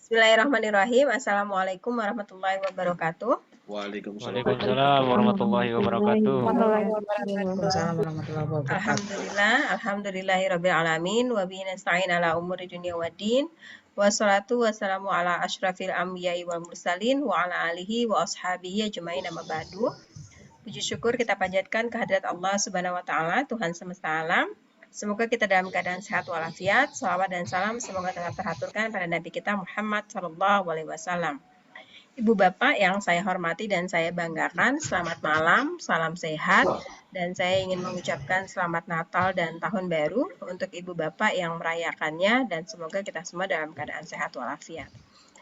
Bismillahirrahmanirrahim. Assalamualaikum warahmatullahi wabarakatuh. Waalaikumsalam. Waalaikumsalam warahmatullahi wabarakatuh. Waalaikumsalam warahmatullahi wabarakatuh. Alhamdulillahirabbil alamin wa bihi nasta'in ala umuri dunya waddin. Wassalatu wassalamu ala asyrafil anbiya'i wal mursalin wa ala alihi wa ashabihi ajmain amma ba'du. Puji syukur kita panjatkan kehadirat Allah Subhanahu wa taala, Tuhan semesta alam. Semoga kita dalam keadaan sehat walafiat. Shalawat dan salam semoga tetap terhaturkan pada Nabi kita Muhammad sallallahu alaihi wasallam. Ibu Bapak yang saya hormati dan saya banggakan, selamat malam, salam sehat, dan saya ingin mengucapkan selamat Natal dan Tahun Baru untuk Ibu Bapak yang merayakannya dan semoga kita semua dalam keadaan sehat walafiat.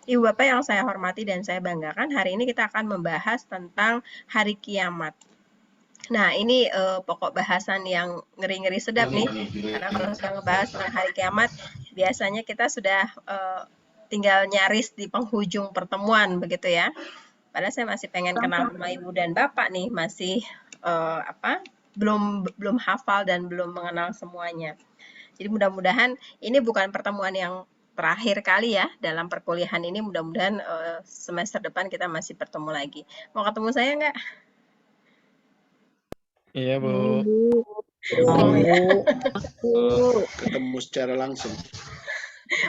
Ibu Bapak yang saya hormati dan saya banggakan, hari ini kita akan membahas tentang hari kiamat. Nah, ini pokok bahasan yang ngeri-ngeri sedap nih, karena kalau sudah ngebahas tentang hari kiamat, biasanya kita sudah tinggal nyaris di penghujung pertemuan begitu ya. Padahal saya masih pengen kenal sama Ibu dan Bapak nih, masih belum hafal dan belum mengenal semuanya. Jadi mudah-mudahan ini bukan pertemuan yang terakhir kali ya dalam perkuliahan ini. Mudah-mudahan semester depan kita masih bertemu lagi. Mau ketemu saya nggak? Iya, Bu. Ketemu secara langsung.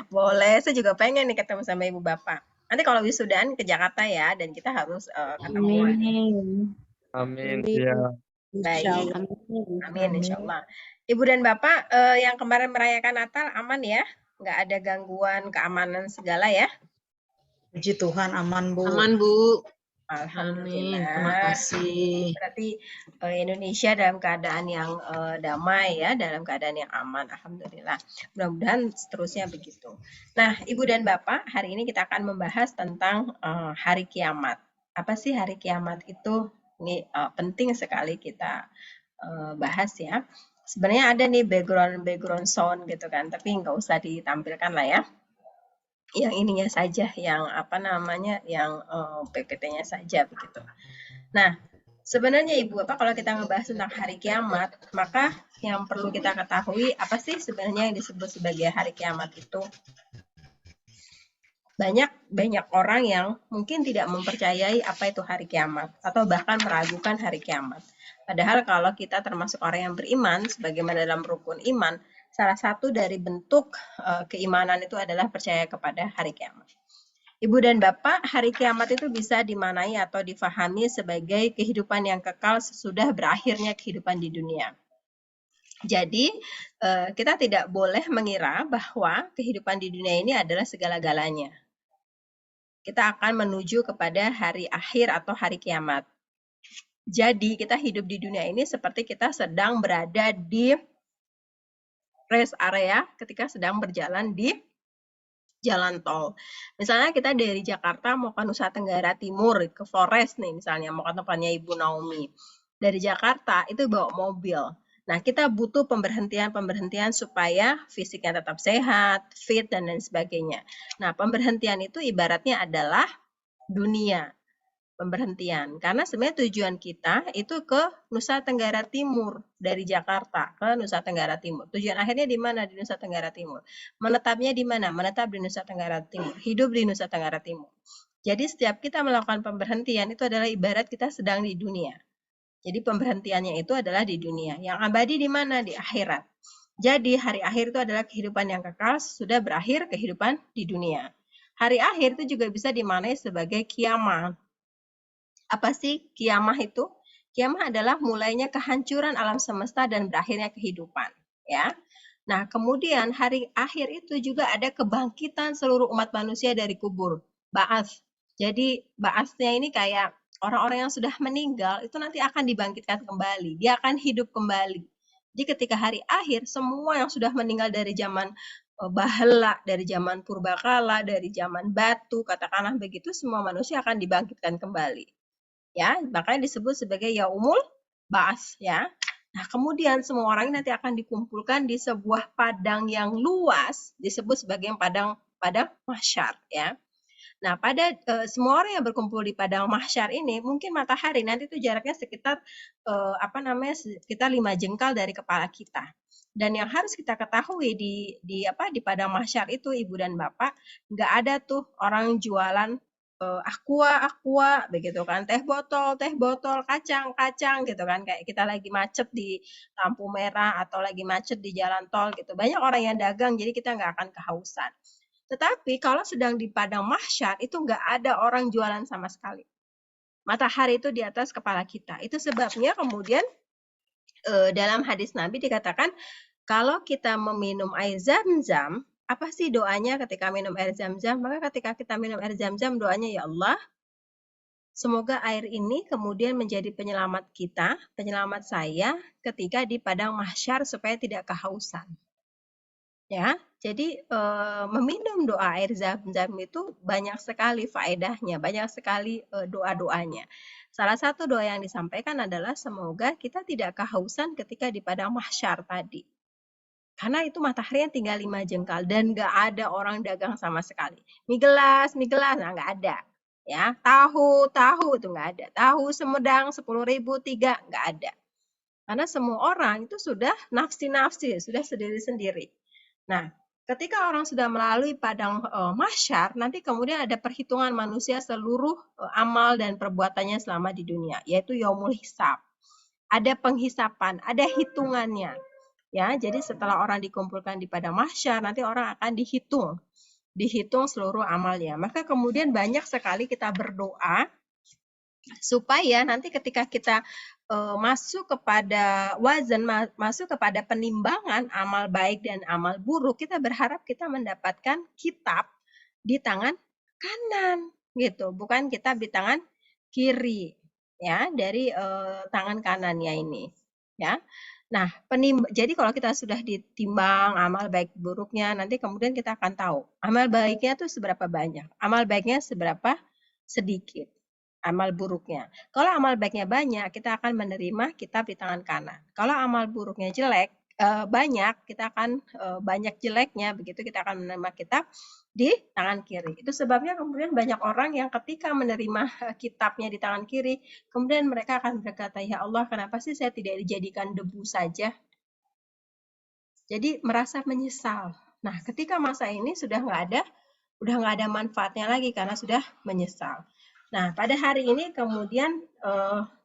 Boleh, saya juga pengen nih ketemu sama Ibu Bapak. Nanti kalau wisudaan ke Jakarta ya, dan kita harus ketemu. Amin. Iya. Baik. Amin, insya Allah. Ibu dan Bapak yang kemarin merayakan Natal aman ya? Nggak ada gangguan keamanan segala ya? Puji Tuhan, aman Bu. Aman Bu. Alhamdulillah. Amin. Terima kasih. Berarti Indonesia dalam keadaan yang damai ya, dalam keadaan yang aman. Alhamdulillah. Mudah-mudahan seterusnya begitu. Nah, Ibu dan Bapak, hari ini kita akan membahas tentang hari kiamat. Apa sih hari kiamat itu? Ini penting sekali kita bahas ya. Sebenarnya ada nih background sound gitu kan, tapi nggak usah ditampilkan lah ya. Yang ininya saja, yang yang PPT-nya saja begitu. Nah, sebenarnya Ibu Bapak kalau kita ngebahas tentang hari kiamat, maka yang perlu kita ketahui apa sih sebenarnya yang disebut sebagai hari kiamat itu? Banyak orang yang mungkin tidak mempercayai apa itu hari kiamat atau bahkan meragukan hari kiamat. Padahal kalau kita termasuk orang yang beriman, sebagaimana dalam rukun iman, salah satu dari bentuk keimanan itu adalah percaya kepada hari kiamat. Ibu dan Bapak, hari kiamat itu bisa dimaknai atau difahami sebagai kehidupan yang kekal sesudah berakhirnya kehidupan di dunia. Jadi, kita tidak boleh mengira bahwa kehidupan di dunia ini adalah segala-galanya. Kita akan menuju kepada hari akhir atau hari kiamat. Jadi, kita hidup di dunia ini seperti kita sedang berada di rest area ketika sedang berjalan di jalan tol. Misalnya kita dari Jakarta mau ke Nusa Tenggara Timur, ke Flores nih misalnya, mau ke tempatnya Ibu Naomi. Dari Jakarta itu bawa mobil. Nah, kita butuh pemberhentian supaya fisiknya tetap sehat, fit, dan lain sebagainya. Nah, pemberhentian itu ibaratnya adalah dunia. Pemberhentian, karena sebenarnya tujuan kita itu ke Nusa Tenggara Timur, dari Jakarta ke Nusa Tenggara Timur. Tujuan akhirnya di mana? Di Nusa Tenggara Timur. Menetapnya di mana? Menetap di Nusa Tenggara Timur, hidup di Nusa Tenggara Timur. Jadi setiap kita melakukan pemberhentian itu adalah ibarat kita sedang di dunia. Jadi pemberhentiannya itu adalah di dunia. Yang abadi di mana? Di akhirat. Jadi hari akhir itu adalah kehidupan yang kekal sudah berakhir kehidupan di dunia. Hari akhir itu juga bisa dimaknai sebagai kiamat. Apa sih kiamah itu? Kiamah adalah mulainya kehancuran alam semesta dan berakhirnya kehidupan, ya. Nah, kemudian hari akhir itu juga ada kebangkitan seluruh umat manusia dari kubur, ba'ats. Jadi ba'atsnya ini kayak orang-orang yang sudah meninggal itu nanti akan dibangkitkan kembali, dia akan hidup kembali. Jadi ketika hari akhir semua yang sudah meninggal dari zaman bahala, dari zaman purbakala, dari zaman batu, katakanlah begitu, semua manusia akan dibangkitkan kembali. Ya, makanya disebut sebagai yaumul ba'ats ya. Nah, kemudian semua orang nanti akan dikumpulkan di sebuah padang yang luas, disebut sebagai padang mahsyar ya. Nah, pada semua orang yang berkumpul di padang mahsyar ini, mungkin matahari nanti itu jaraknya sekitar sekitar 5 jengkal dari kepala kita. Dan yang harus kita ketahui di padang mahsyar itu, Ibu dan Bapak, nggak ada tuh orang jualan aqua begitu kan, teh botol, kacang gitu kan, kayak kita lagi macet di lampu merah atau lagi macet di jalan tol gitu. Banyak orang yang dagang, jadi kita nggak akan kehausan. Tetapi kalau sedang di padang mahsyar itu nggak ada orang jualan sama sekali. Matahari itu di atas kepala kita. Itu sebabnya kemudian dalam hadis Nabi dikatakan kalau kita meminum air zam-zam, apa sih doanya ketika minum air zam-zam? Maka ketika kita minum air zam-zam, doanya, ya Allah, semoga air ini kemudian menjadi penyelamat kita, penyelamat saya ketika di padang mahsyar supaya tidak kehausan. Ya, jadi meminum doa air zam-zam itu banyak sekali faedahnya, banyak sekali doa-doanya. Salah satu doa yang disampaikan adalah semoga kita tidak kehausan ketika di padang mahsyar tadi. Karena itu matahari yang tinggal 5 jengkal dan nggak ada orang dagang sama sekali. Mie gelas, nah nggak ada. Ya, tahu itu nggak ada. Tahu Sumedang 10.000 3 nggak ada. Karena semua orang itu sudah nafsi-nafsi, sudah sendiri-sendiri. Nah, ketika orang sudah melalui padang mahsyar, nanti kemudian ada perhitungan manusia seluruh amal dan perbuatannya selama di dunia, yaitu yaumul hisab. Ada penghisapan, ada hitungannya. Ya, jadi setelah orang dikumpulkan di padang mahsyar, nanti orang akan dihitung seluruh amalnya. Maka kemudian banyak sekali kita berdoa supaya nanti ketika kita masuk kepada wazan, masuk kepada penimbangan amal baik dan amal buruk, kita berharap kita mendapatkan kitab di tangan kanan, gitu, bukan kitab di tangan kiri, ya, dari tangan kanannya ini, ya. Nah, jadi kalau kita sudah ditimbang amal baik buruknya, nanti kemudian kita akan tahu amal baiknya itu seberapa banyak, amal baiknya seberapa sedikit, amal buruknya. Kalau amal baiknya banyak, kita akan menerima kitab di tangan kanan. Kalau amal buruknya jelek, banyak, kita akan banyak jeleknya, begitu kita akan menerima kitab di tangan kiri. Itu sebabnya kemudian banyak orang yang ketika menerima kitabnya di tangan kiri, kemudian mereka akan berkata, ya Allah, kenapa sih saya tidak dijadikan debu saja? Jadi merasa menyesal. Nah, ketika masa ini sudah nggak ada manfaatnya lagi karena sudah menyesal. Nah, pada hari ini kemudian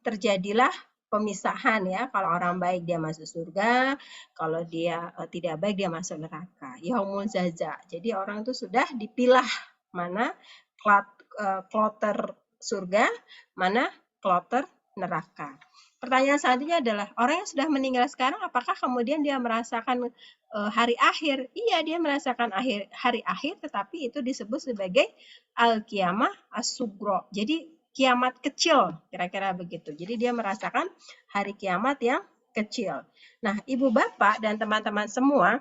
terjadilah pemisahan, ya. Kalau orang baik dia masuk surga, kalau dia tidak baik dia masuk neraka. Yaumul jaza. Jadi orang itu sudah dipilah mana kloter surga, mana kloter neraka. Pertanyaan selanjutnya adalah orang yang sudah meninggal sekarang apakah kemudian dia merasakan hari akhir? Iya, dia merasakan hari akhir, tetapi itu disebut sebagai al-qiyamah as-sugro. Jadi kiamat kecil, kira-kira begitu. Jadi dia merasakan hari kiamat yang kecil. Nah, ibu bapak dan teman-teman semua,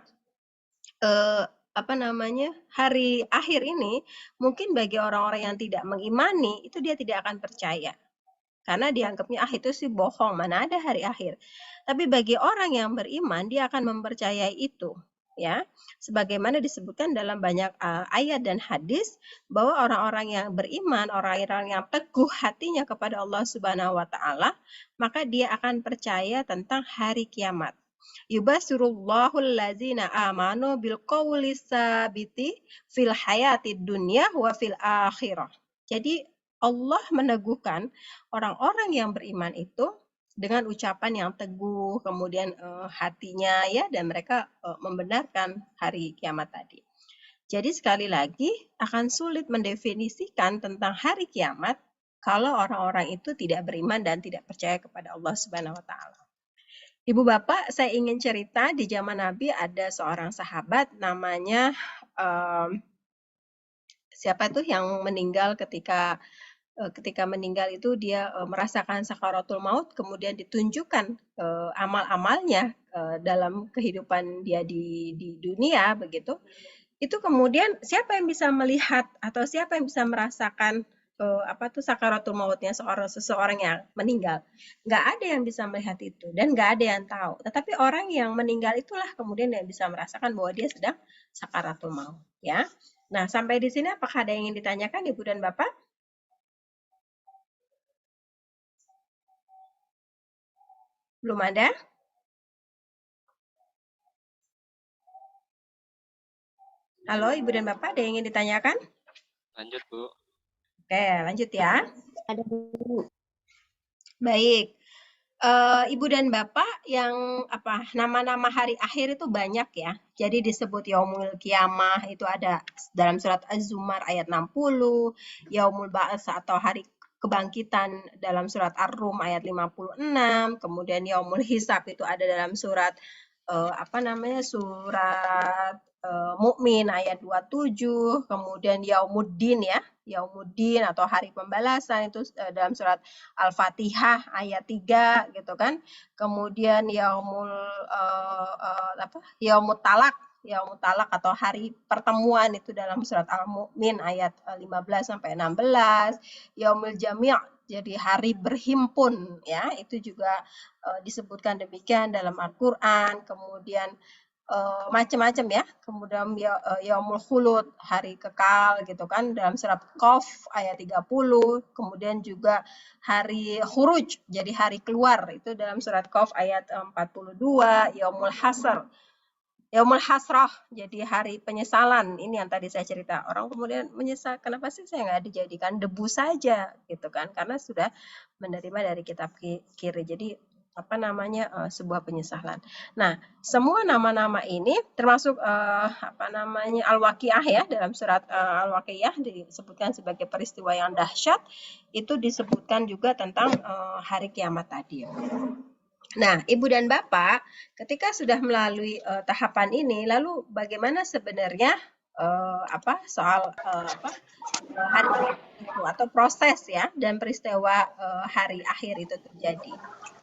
hari akhir ini mungkin bagi orang-orang yang tidak mengimani itu dia tidak akan percaya. Karena dianggapnya itu sih bohong, mana ada hari akhir. Tapi bagi orang yang beriman dia akan mempercayai itu, ya. Sebagaimana disebutkan dalam banyak ayat dan hadis bahwa orang-orang yang beriman, orang-orang yang teguh hatinya kepada Allah Subhanahu wa taala, maka dia akan percaya tentang hari kiamat. Yubasirullahu allazina amanu bil qawli sabiti fil hayatid dunya wa fil akhirah. Jadi Allah meneguhkan orang-orang yang beriman itu dengan ucapan yang teguh, kemudian hatinya, ya, dan mereka membenarkan hari kiamat tadi. Jadi sekali lagi akan sulit mendefinisikan tentang hari kiamat kalau orang-orang itu tidak beriman dan tidak percaya kepada Allah Subhanahu wa taala. Ibu bapak, saya ingin cerita di zaman Nabi ada seorang sahabat namanya siapa tuh yang meninggal ketika meninggal itu dia merasakan sakaratul maut, kemudian ditunjukkan amal-amalnya dalam kehidupan dia di dunia begitu. Itu kemudian siapa yang bisa melihat atau siapa yang bisa merasakan sakaratul mautnya seseorang yang meninggal? Nggak ada yang bisa melihat itu dan nggak ada yang tahu. Tetapi orang yang meninggal itulah kemudian yang bisa merasakan bahwa dia sedang sakaratul maut, ya. Nah, sampai di sini apakah ada yang ingin ditanyakan Ibu dan Bapak? Belum ada? Halo, Ibu dan Bapak, ada yang ingin ditanyakan? Lanjut, Bu. Oke, lanjut ya. Ada Bu. Baik. Ibu dan Bapak yang nama-nama hari akhir itu banyak ya. Jadi disebut Yaumul Qiyamah itu ada dalam surat Az-Zumar ayat 60, Yaumul Ba'ats atau hari kebangkitan dalam surat Ar-Rum ayat 56, kemudian Yaumul Hisab itu ada dalam surat surat Mukmin ayat 27, kemudian Yaumuddin ya, Yaumuddin atau hari pembalasan itu dalam surat Al-Fatihah ayat 3 gitu kan. Kemudian Yaumul Yaumut Talak atau hari pertemuan itu dalam surat Al-Mu'min ayat 15 sampai 16. Yaumul Jami' jadi hari berhimpun ya, itu juga disebutkan demikian dalam Al-Qur'an. Kemudian macam-macam ya. Kemudian Yaumul Khulud, hari kekal gitu kan dalam surat Qaf ayat 30. Kemudian juga hari Khuruj, jadi hari keluar itu dalam surat Qaf ayat 42. Yaumul Hasr, Yaumul Hasrah, jadi hari penyesalan. Ini yang tadi saya cerita. Orang kemudian menyesal, kenapa sih saya nggak dijadikan debu saja gitu kan? Karena sudah menerima dari kitab kiri. Jadi sebuah penyesalan. Nah, semua nama-nama ini termasuk Al-Waqiah ya, dalam surat Al-Waqiah disebutkan sebagai peristiwa yang dahsyat, itu disebutkan juga tentang hari kiamat tadi. Nah, Ibu dan Bapak, ketika sudah melalui tahapan ini, lalu bagaimana sebenarnya soal hari itu atau proses ya dan peristiwa hari akhir itu terjadi.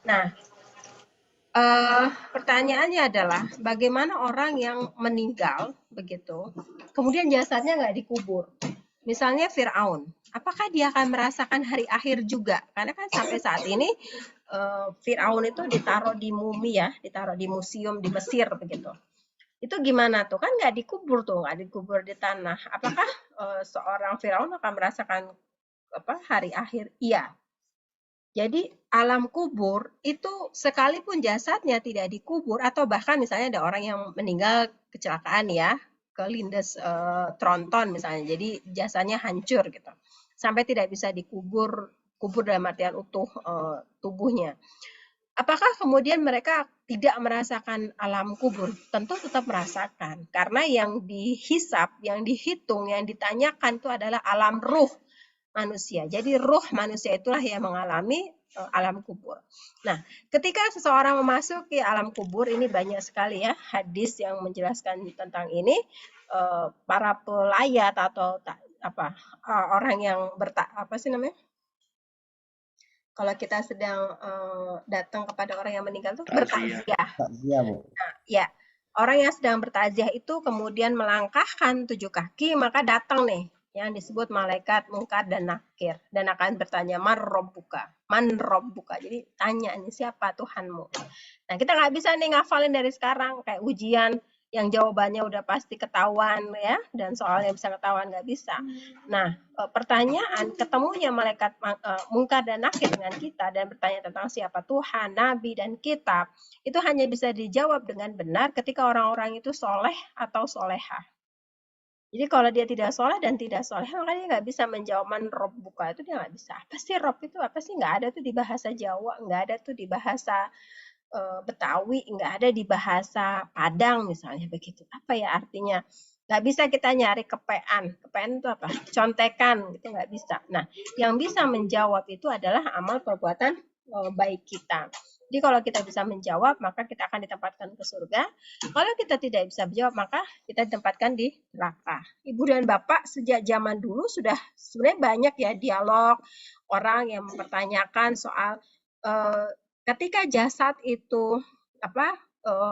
Nah, pertanyaannya adalah bagaimana orang yang meninggal begitu, kemudian jasadnya nggak dikubur. Misalnya Fir'aun, apakah dia akan merasakan hari akhir juga? Karena kan sampai saat ini Fir'aun itu ditaruh di mumi ya, ditaruh di museum di Mesir begitu. Itu gimana tuh? Kan nggak dikubur tuh, nggak dikubur di tanah. Apakah seorang Fir'aun akan merasakan hari akhir? Iya. Jadi alam kubur itu sekalipun jasadnya tidak dikubur atau bahkan misalnya ada orang yang meninggal kecelakaan ya, kelindes tronton misalnya, jadi jasanya hancur gitu, sampai tidak bisa kubur dalam artian utuh tubuhnya. Apakah kemudian mereka tidak merasakan alam kubur? Tentu tetap merasakan, karena yang dihisap, yang dihitung, yang ditanyakan itu adalah alam ruh manusia. Jadi ruh manusia itulah yang mengalami alam kubur. Nah, ketika seseorang memasuki alam kubur, ini banyak sekali ya hadis yang menjelaskan tentang ini. Para pelayat atau orang yang kalau kita sedang datang kepada orang yang meninggal itu bertakziah. Nah, ya, orang yang sedang bertakziah itu kemudian melangkahkan 7 kaki, maka datang nih yang disebut malaikat Munkar dan Nakir dan akan bertanya man robbuka. Jadi tanya nih siapa Tuhanmu. Nah, kita nggak bisa nih ngafalin dari sekarang kayak ujian yang jawabannya udah pasti ketahuan ya, dan soalnya bisa ketahuan nggak bisa. Nah, pertanyaan ketemunya malaikat Munkar dan Nakir dengan kita dan bertanya tentang siapa Tuhan, Nabi, dan kitab, itu hanya bisa dijawab dengan benar ketika orang-orang itu soleh atau solehah. Jadi kalau dia tidak soleh dan tidak soleh, maka dia nggak bisa menjawab man rob buka, itu dia nggak bisa. Apa sih rob itu? Apa sih? Nggak ada tuh di bahasa Jawa, nggak ada tuh di bahasa Betawi, nggak ada di bahasa Padang misalnya begitu. Apa ya artinya? Nggak bisa kita nyari kepean. Kepean itu apa? Contekan, gitu nggak bisa. Nah, yang bisa menjawab itu adalah amal perbuatan baik kita. Jadi kalau kita bisa menjawab, maka kita akan ditempatkan ke surga. Kalau kita tidak bisa menjawab, maka kita ditempatkan di neraka. Ibu dan Bapak sejak zaman dulu sudah sebenarnya banyak ya dialog orang yang mempertanyakan soal ketika jasad itu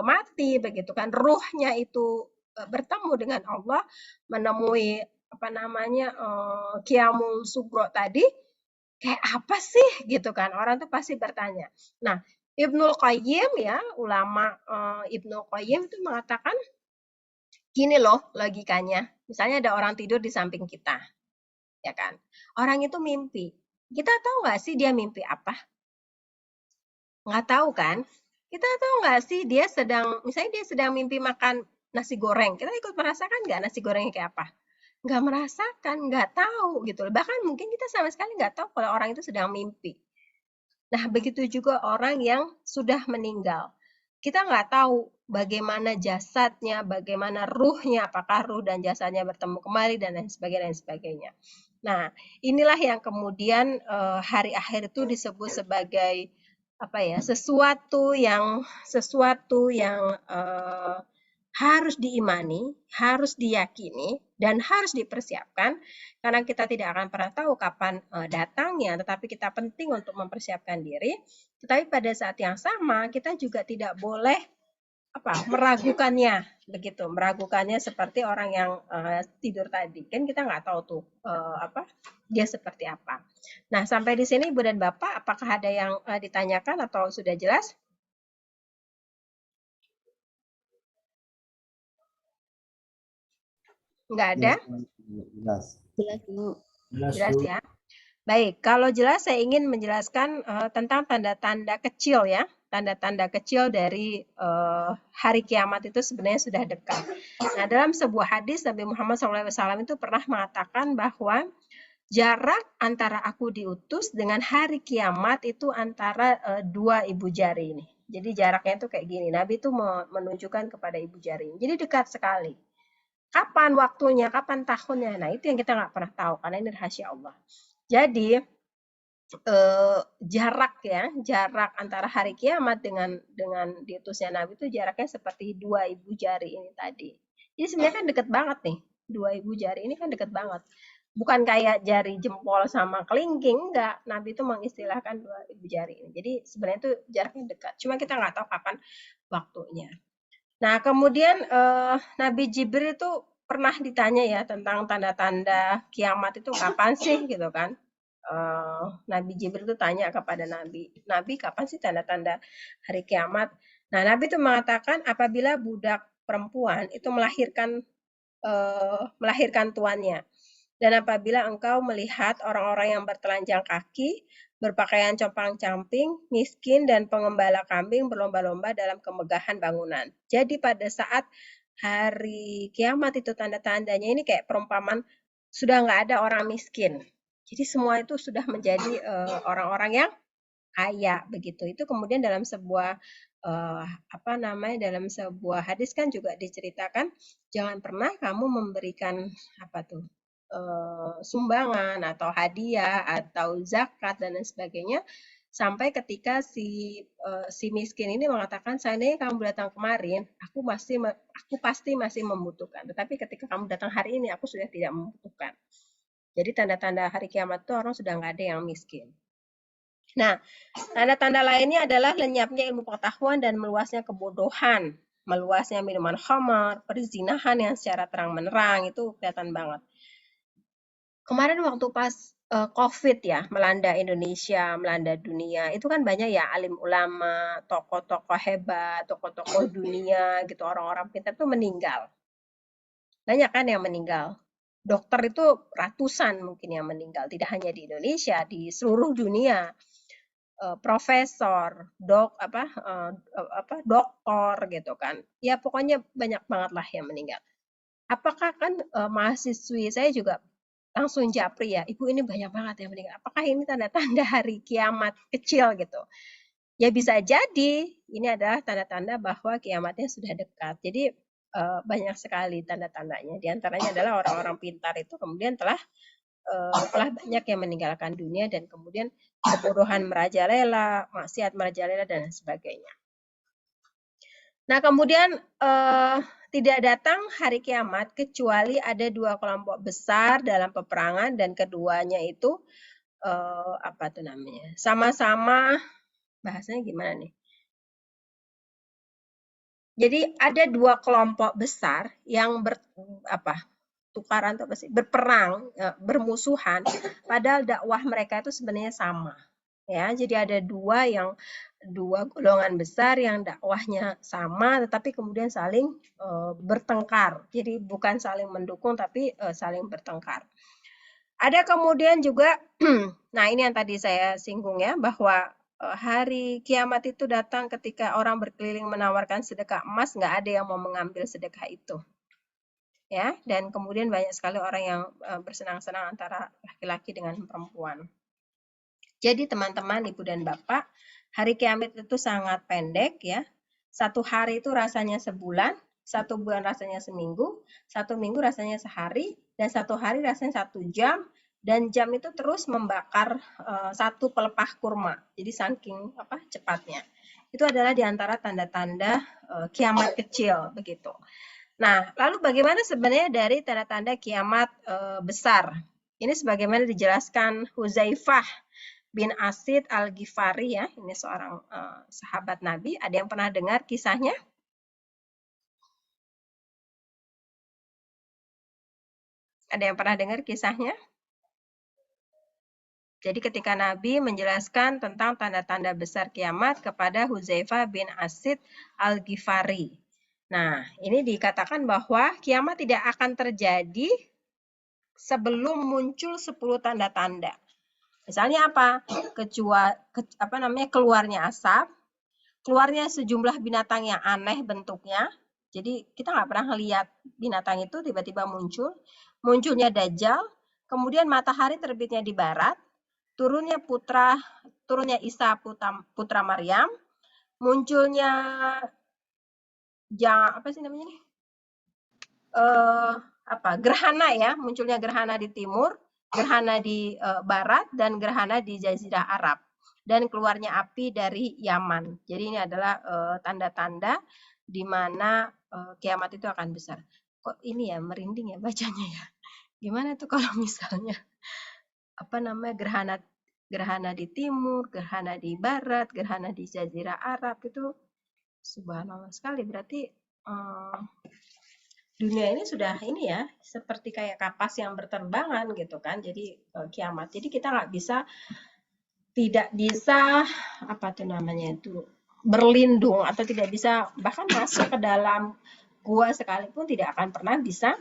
mati begitu kan, ruhnya itu bertemu dengan Allah, menemui Qiyamul Sugro tadi, kayak apa sih gitu kan, orang tuh pasti bertanya. Nah, Ibnul Qayyim ya, ulama Ibnul Qayyim itu mengatakan gini loh logikanya. Misalnya ada orang tidur di samping kita, ya kan? Orang itu mimpi. Kita tahu nggak sih dia mimpi apa? Nggak tahu kan? Kita tahu nggak sih dia sedang mimpi makan nasi goreng, kita ikut merasakan nggak nasi gorengnya kayak apa? Nggak merasakan, nggak tahu gitu. Bahkan mungkin kita sama sekali nggak tahu kalau orang itu sedang mimpi. Nah, begitu juga orang yang sudah meninggal. Kita nggak tahu bagaimana jasadnya, bagaimana ruhnya, apakah ruh dan jasadnya bertemu kembali, dan lain sebagainya, dan sebagainya. Nah, inilah yang kemudian hari akhir itu disebut sebagai apa ya, sesuatu yang harus diimani, harus diyakini, dan harus dipersiapkan, karena kita tidak akan pernah tahu kapan datangnya, tetapi kita penting untuk mempersiapkan diri. Tetapi pada saat yang sama, kita juga tidak boleh meragukannya, begitu, meragukannya seperti orang yang tidur tadi, kan kita nggak tahu tuh dia seperti apa. Nah, sampai di sini Ibu dan Bapak, apakah ada yang ditanyakan atau sudah jelas? Nggak ada? Jelas. Jelas ya. Baik, kalau jelas saya ingin menjelaskan tentang tanda-tanda kecil ya. Tanda-tanda kecil dari hari kiamat itu sebenarnya sudah dekat. Nah, dalam sebuah hadis Nabi Muhammad SAW itu pernah mengatakan bahwa jarak antara aku diutus dengan hari kiamat itu antara dua ibu jari ini. Jadi jaraknya itu kayak gini. Nabi itu menunjukkan kepada ibu jari ini. Jadi dekat sekali. Kapan waktunya, kapan tahunnya? Nah, itu yang kita nggak pernah tahu karena ini rahasia Allah. Jadi jarak antara hari kiamat dengan diutusnya Nabi itu jaraknya seperti dua ibu jari ini tadi. Jadi sebenarnya kan deket banget nih, dua ibu jari ini kan deket banget. Bukan kayak jari jempol sama kelingking, enggak. Nabi itu mengistilahkan dua ibu jari ini. Jadi sebenarnya itu jaraknya dekat. Cuma kita nggak tahu kapan waktunya. Nah, kemudian Nabi Jibril itu pernah ditanya ya tentang tanda-tanda kiamat itu kapan sih gitu kan. Nabi Jibril itu tanya kepada Nabi, kapan sih tanda-tanda hari kiamat? Nah, Nabi itu mengatakan apabila budak perempuan itu melahirkan tuannya. Dan apabila engkau melihat orang-orang yang bertelanjang kaki, berpakaian compang-camping, miskin, dan pengembala kambing berlomba-lomba dalam kemegahan bangunan. Jadi pada saat hari kiamat itu tanda-tandanya ini kayak perumpamaan sudah nggak ada orang miskin. Jadi semua itu sudah menjadi orang-orang yang kaya begitu. Itu kemudian dalam sebuah dalam sebuah hadis kan juga diceritakan jangan pernah kamu memberikan sumbangan atau hadiah atau zakat dan lain sebagainya sampai ketika si miskin ini mengatakan seandainya kamu datang kemarin aku pasti masih membutuhkan, tetapi ketika kamu datang hari ini aku sudah tidak membutuhkan. Jadi tanda-tanda hari kiamat itu orang sudah nggak ada yang miskin. Nah, tanda-tanda lainnya adalah lenyapnya ilmu pengetahuan dan meluasnya kebodohan, meluasnya minuman khamar, perzinahan yang secara terang-menerang itu kelihatan banget. Kemarin waktu pas COVID ya, melanda Indonesia, melanda dunia, itu kan banyak ya alim ulama, tokoh-tokoh hebat, tokoh-tokoh dunia gitu, orang-orang pintar itu meninggal. Banyak kan yang meninggal. Dokter itu ratusan mungkin yang meninggal, tidak hanya di Indonesia, di seluruh dunia. Profesor, doktor gitu kan. Ya pokoknya banyak banget lah yang meninggal. Apakah kan mahasiswi saya juga langsung japri ya, Ibu ini banyak banget yang meninggal. Apakah ini tanda-tanda hari kiamat kecil gitu? Ya bisa jadi ini adalah tanda-tanda bahwa kiamatnya sudah dekat. Jadi banyak sekali tanda-tandanya. Di antaranya adalah orang-orang pintar itu kemudian telah banyak yang meninggalkan dunia dan kemudian kebodohan merajalela, maksiat merajalela dan sebagainya. Nah, kemudian tidak datang hari kiamat kecuali ada dua kelompok besar dalam peperangan dan keduanya itu sama-sama bahasanya gimana nih? Jadi ada dua kelompok besar yang berperang, bermusuhan, padahal dakwah mereka itu sebenarnya sama. Ya, jadi ada dua golongan besar yang dakwahnya sama, tetapi kemudian saling bertengkar. Jadi bukan saling mendukung, tapi saling bertengkar. Ada kemudian juga, nah ini yang tadi saya singgung ya, bahwa hari kiamat itu datang ketika orang berkeliling menawarkan sedekah emas, nggak ada yang mau mengambil sedekah itu. Ya, dan kemudian banyak sekali orang yang bersenang-senang antara laki-laki dengan perempuan. Jadi teman-teman, Ibu dan Bapak, hari kiamat itu sangat pendek ya. Satu hari itu rasanya sebulan, satu bulan rasanya seminggu, satu minggu rasanya sehari, dan satu hari rasanya 1 jam, dan jam itu terus membakar satu pelepah kurma. Jadi saking cepatnya. Itu adalah diantara tanda-tanda kiamat kecil begitu. Nah, lalu bagaimana sebenarnya dari tanda-tanda kiamat besar? Ini sebagaimana dijelaskan Huzaifah bin Asid Al-Ghifari ya, ini seorang sahabat Nabi. Ada yang pernah dengar kisahnya? Ada yang pernah dengar kisahnya? Jadi ketika Nabi menjelaskan tentang tanda-tanda besar kiamat kepada Huzaifah bin Asid Al-Ghifari. Nah, ini dikatakan bahwa kiamat tidak akan terjadi sebelum muncul 10 tanda-tanda. Misalnya apa? Keluarnya asap, keluarnya sejumlah binatang yang aneh bentuknya. Jadi kita nggak pernah lihat binatang itu tiba-tiba muncul. Munculnya Dajjal, kemudian matahari terbitnya di barat, turunnya Isa putra Maryam, munculnya gerhana ya, munculnya gerhana di timur, gerhana di barat, dan gerhana di Jazirah Arab, dan keluarnya api dari Yaman. Jadi ini adalah tanda-tanda di mana kiamat itu akan besar. Kok ini ya merinding ya bacanya ya. Gimana tuh kalau misalnya gerhana di timur, gerhana di barat, gerhana di Jazirah Arab, itu subhanallah sekali. Berarti dunia ini sudah ini ya, seperti kayak kapas yang berterbangan gitu kan. Jadi kiamat. Jadi kita tidak bisa berlindung, atau tidak bisa bahkan masuk ke dalam gua sekalipun tidak akan pernah bisa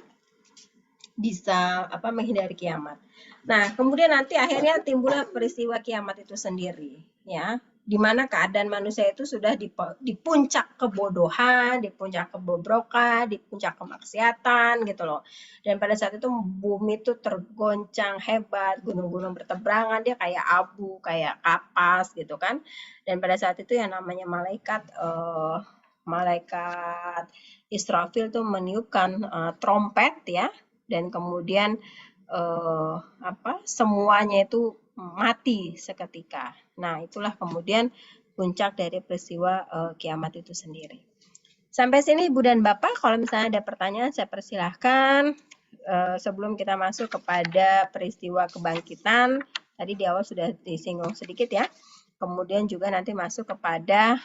menghindari kiamat. Nah, kemudian nanti akhirnya timbullah peristiwa kiamat itu sendiri, ya, di mana keadaan manusia itu sudah di puncak kebodohan, di puncak kebobrokan, di puncak kemaksiatan gitu loh. Dan pada saat itu bumi itu tergoncang hebat, gunung-gunung bertebarangan, dia kayak abu, kayak kapas gitu kan. Dan pada saat itu yang namanya malaikat Israfil tuh meniupkan trompet ya, dan kemudian semuanya itu mati seketika. Nah, itulah kemudian puncak dari peristiwa kiamat itu sendiri. Sampai sini Ibu dan Bapak, kalau misalnya ada pertanyaan saya persilahkan. Sebelum kita masuk kepada peristiwa kebangkitan, tadi di awal sudah disinggung sedikit ya. Kemudian juga nanti masuk kepada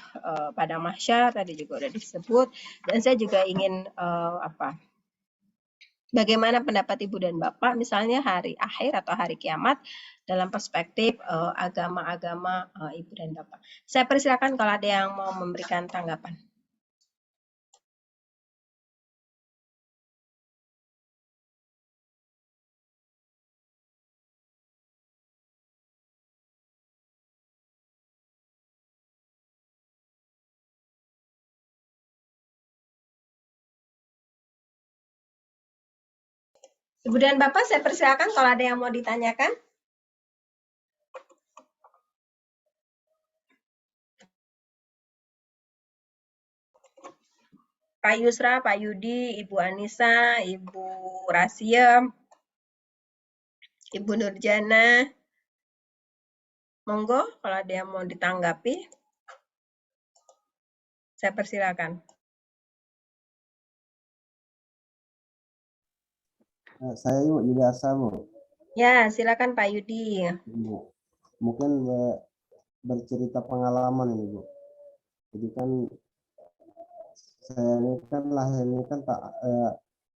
padang mahsyar, tadi juga sudah disebut. Dan saya juga ingin bagaimana pendapat Ibu dan Bapak, misalnya hari akhir atau hari kiamat dalam perspektif agama-agama Ibu dan Bapak. Saya persilakan kalau ada yang mau memberikan tanggapan. Ibu dan Bapak, saya persilakan kalau ada yang mau ditanyakan. Pak Yusra, Pak Yudi, Ibu Anissa, Ibu Rasia, Ibu Nurjana. Monggo kalau ada yang mau ditanggapi. Saya persilakan. Saya Ibu Yuliasa, Bu. Ya, silakan Pak Yudi. Bu. Mungkin bercerita pengalaman ini, Bu. Jadi kan saya ini kan lahirnya kan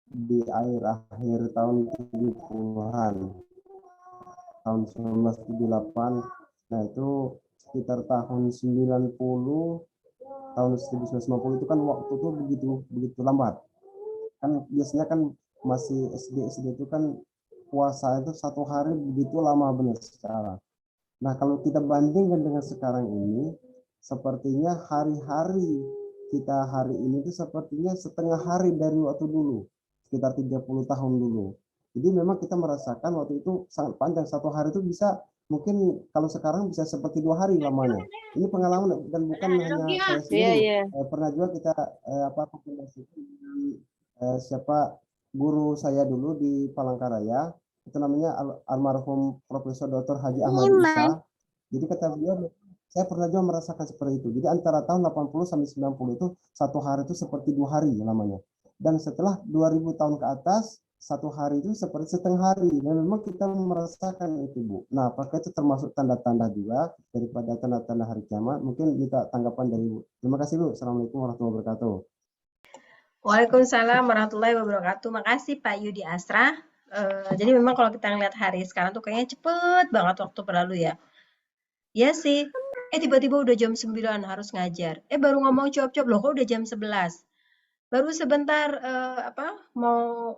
di akhir tahun 70-an. Tahun 1978. Nah, itu sekitar tahun 90, tahun 1950 itu kan waktu itu begitu lambat. Kan biasanya kan masih SD itu kan puasa itu 1 hari begitu lama benar sekarang. Nah, kalau kita bandingkan dengan sekarang ini, sepertinya hari-hari kita hari ini itu sepertinya setengah hari dari waktu dulu, sekitar 30 tahun dulu. Jadi memang kita merasakan waktu itu sangat panjang, satu hari itu bisa mungkin kalau sekarang bisa seperti 2 hari lamanya. Ini pengalaman dan bukan hanya saya sendiri. Pernah juga kita komunikasi dengan siapa guru saya dulu di Palangkaraya, itu namanya almarhum Profesor Dr. Haji Ahmad Isa. Jadi kata beliau, saya pernah juga merasakan seperti itu. Jadi antara tahun 80 sampai 90 itu satu hari itu seperti 2 hari namanya. Dan setelah 2000 tahun ke atas, satu hari itu seperti setengah hari. Dan memang kita merasakan itu, Bu. Nah, apakah itu termasuk tanda-tanda juga daripada tanda-tanda hari kiamat? Mungkin minta tanggapan dari Bu. Terima kasih, Bu. Assalamualaikum warahmatullahi wabarakatuh. Waalaikumsalam warahmatullahi wabarakatuh. Makasih Pak Yudi Asra. Jadi memang kalau kita ngeliat hari sekarang tuh kayaknya cepet banget waktu berlalu ya. Iya sih. Tiba-tiba udah jam 9 harus ngajar. Baru ngomong cuap-cuap loh kok udah jam 11. Baru sebentar mau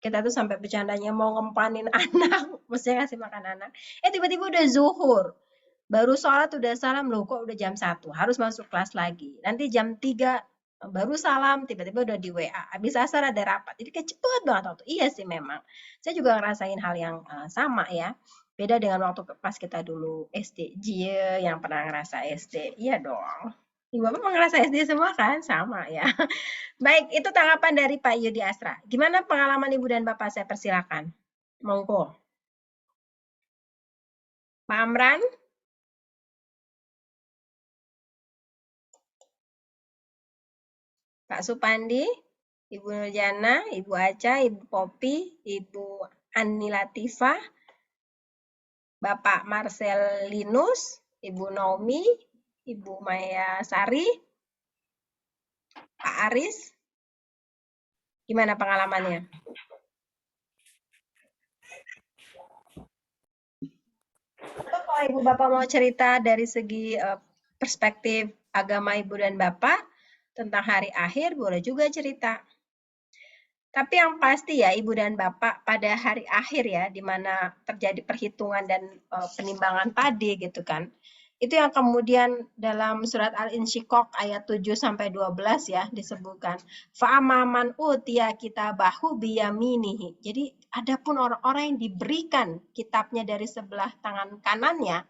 kita tuh sampai bercandanya mau ngempanin anak, maksudnya ngasih makan anak. Tiba-tiba udah zuhur. Baru sholat udah salam loh kok udah jam 1. Harus masuk kelas lagi. Nanti jam 3 baru salam, tiba-tiba udah di WA. Habis asar ada rapat. Jadi kayak cepet banget waktu. Iya sih memang. Saya juga ngerasain hal yang sama ya. Beda dengan waktu pas kita dulu SD. Jie yang pernah ngerasa SD. Iya dong. Ibu Bapak ngerasa SD semua kan? Sama ya. Baik, itu tanggapan dari Pak Yudi Asra. Gimana pengalaman Ibu dan Bapak? Saya persilakan. Monggo. Pak Amran? Pak Supandi? Ibu Nurjana? Ibu Aca? Ibu Popi? Ibu Ani Latifah? Bapak Marcelinus? Ibu Naomi? Ibu Maya Sari? Pak Aris? Gimana pengalamannya? Atau kalau Ibu Bapak mau cerita dari segi perspektif agama Ibu dan Bapak tentang hari akhir, boleh juga cerita. Tapi yang pasti ya Ibu dan Bapak pada hari akhir ya, di mana terjadi perhitungan dan penimbangan tadi gitu kan. Itu yang kemudian dalam surat Al-Insyiqaq ayat 7-12 ya disebutkan. Fa'amaman utiya kitabahu biyaminihi. Jadi adapun orang-orang yang diberikan kitabnya dari sebelah tangan kanannya,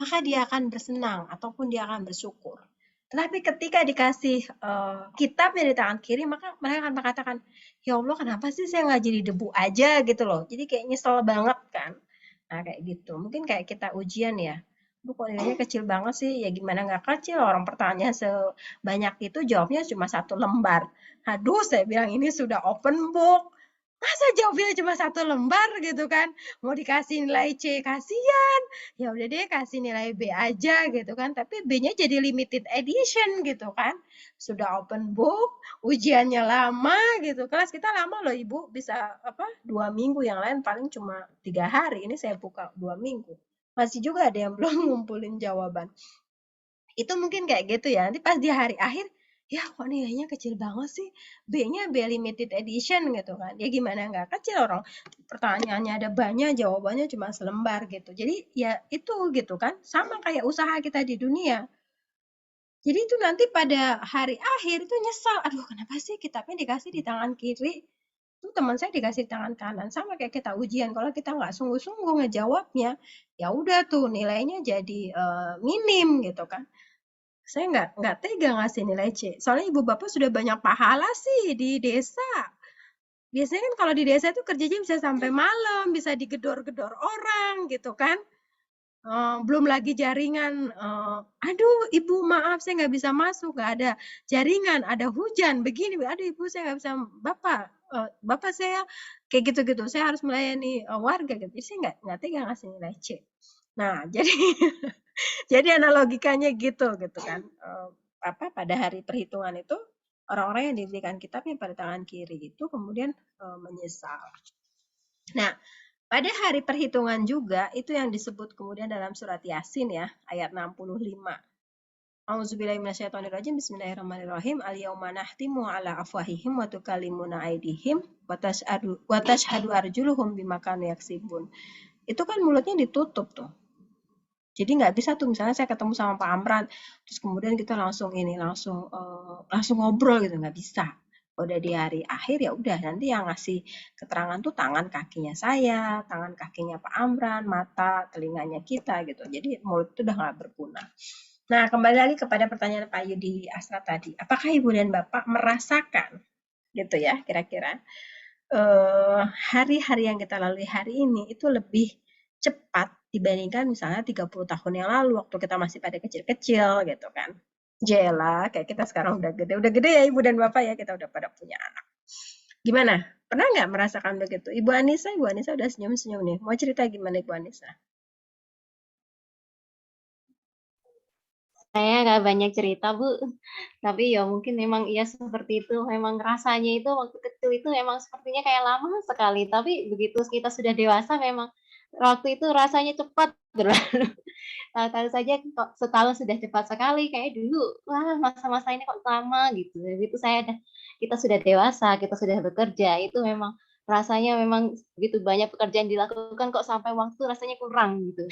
maka dia akan bersenang ataupun dia akan bersyukur. Tetapi ketika dikasih kitabnya di tangan kiri, maka mereka akan mengatakan, ya Allah kenapa sih saya nggak jadi debu aja gitu loh. Jadi kayak nyesel banget kan. Nah kayak gitu. Mungkin kayak kita ujian ya. Lu kok nilainya kecil banget sih? Ya gimana nggak kecil? Orang pertanyaan sebanyak itu jawabnya cuma 1 lembar. Aduh saya bilang ini sudah open book. Masa jawabnya cuma 1 lembar gitu kan? Mau dikasih nilai C, kasihan. Ya udah deh kasih nilai B aja gitu kan. Tapi B-nya jadi limited edition gitu kan. Sudah open book, ujiannya lama gitu. Kelas kita lama loh Ibu, bisa 2 minggu, yang lain paling cuma 3 hari. Ini saya buka 2 minggu. Masih juga ada yang belum ngumpulin jawaban. Itu mungkin kayak gitu ya. Nanti pas di hari akhir, ya kok nilainya kecil banget sih, B-nya B limited edition gitu kan. Ya gimana nggak kecil, orang pertanyaannya ada banyak, jawabannya cuma selembar gitu. Jadi ya itu gitu kan, sama kayak usaha kita di dunia. Jadi itu nanti pada hari akhir itu nyesal, aduh kenapa sih kitabnya dikasih di tangan kiri, itu teman saya dikasih tangan kanan. Sama kayak kita ujian, kalau kita nggak sungguh-sungguh ngejawabnya, ya udah tuh nilainya jadi minim gitu kan. Saya nggak tega ngasih nilai C. Soalnya ibu bapak sudah banyak pahala sih di desa. Biasanya kan kalau di desa itu kerjanya bisa sampai malam, bisa digedor-gedor orang gitu kan. Belum lagi jaringan. Aduh ibu maaf saya nggak bisa masuk, nggak ada jaringan, ada hujan, begini. Aduh ibu saya nggak bisa, bapak saya kayak gitu-gitu. Saya harus melayani warga gitu. Jadi saya nggak tega ngasih nilai C. Nah jadi jadi analogikanya gitu kan. Pada hari perhitungan itu orang-orang yang diberikan kitabnya pada tangan kiri itu kemudian menyesal. Nah, pada hari perhitungan juga itu yang disebut kemudian dalam surat Yasin ya, ayat 65. Auzubillahi minasyaitonirrajim. Bismillahirrahmanirrahim. Al-yauma nahtimu ala afwahihim wa tukallimuna aydihim wa tashhadu arjuluhum bima kanu yaksibun. Itu kan mulutnya ditutup tuh. Jadi nggak bisa tuh misalnya saya ketemu sama Pak Amran, terus kemudian kita langsung ngobrol gitu, nggak bisa. Udah di hari akhir ya udah nanti yang ngasih keterangan tuh tangan kakinya saya, tangan kakinya Pak Amran, mata, telinganya kita gitu. Jadi mulut itu udah nggak berguna. Nah, kembali lagi kepada pertanyaan Pak Yudi Asra tadi. Apakah Ibu dan Bapak merasakan gitu ya kira-kira hari-hari yang kita lalui hari ini itu lebih cepat dibandingkan misalnya 30 tahun yang lalu waktu kita masih pada kecil-kecil gitu kan. Jela, kayak kita sekarang udah gede ya Ibu dan Bapak ya, kita udah pada punya anak. Gimana? Pernah nggak merasakan begitu? Ibu Anissa udah senyum-senyum nih. Mau cerita gimana Ibu Anissa? Saya nggak banyak cerita, Bu. Tapi ya mungkin memang iya seperti itu. Memang rasanya itu waktu kecil itu memang sepertinya kayak lama sekali. Tapi begitu kita sudah dewasa memang waktu itu rasanya cepat berlalu. Tahu-tahu saja kok setahun sudah cepat sekali. Kayak dulu, wah masa-masa ini kok lama gitu. Begitu kita sudah dewasa, kita sudah bekerja, itu memang rasanya memang begitu banyak pekerjaan dilakukan kok sampai waktu rasanya kurang gitu.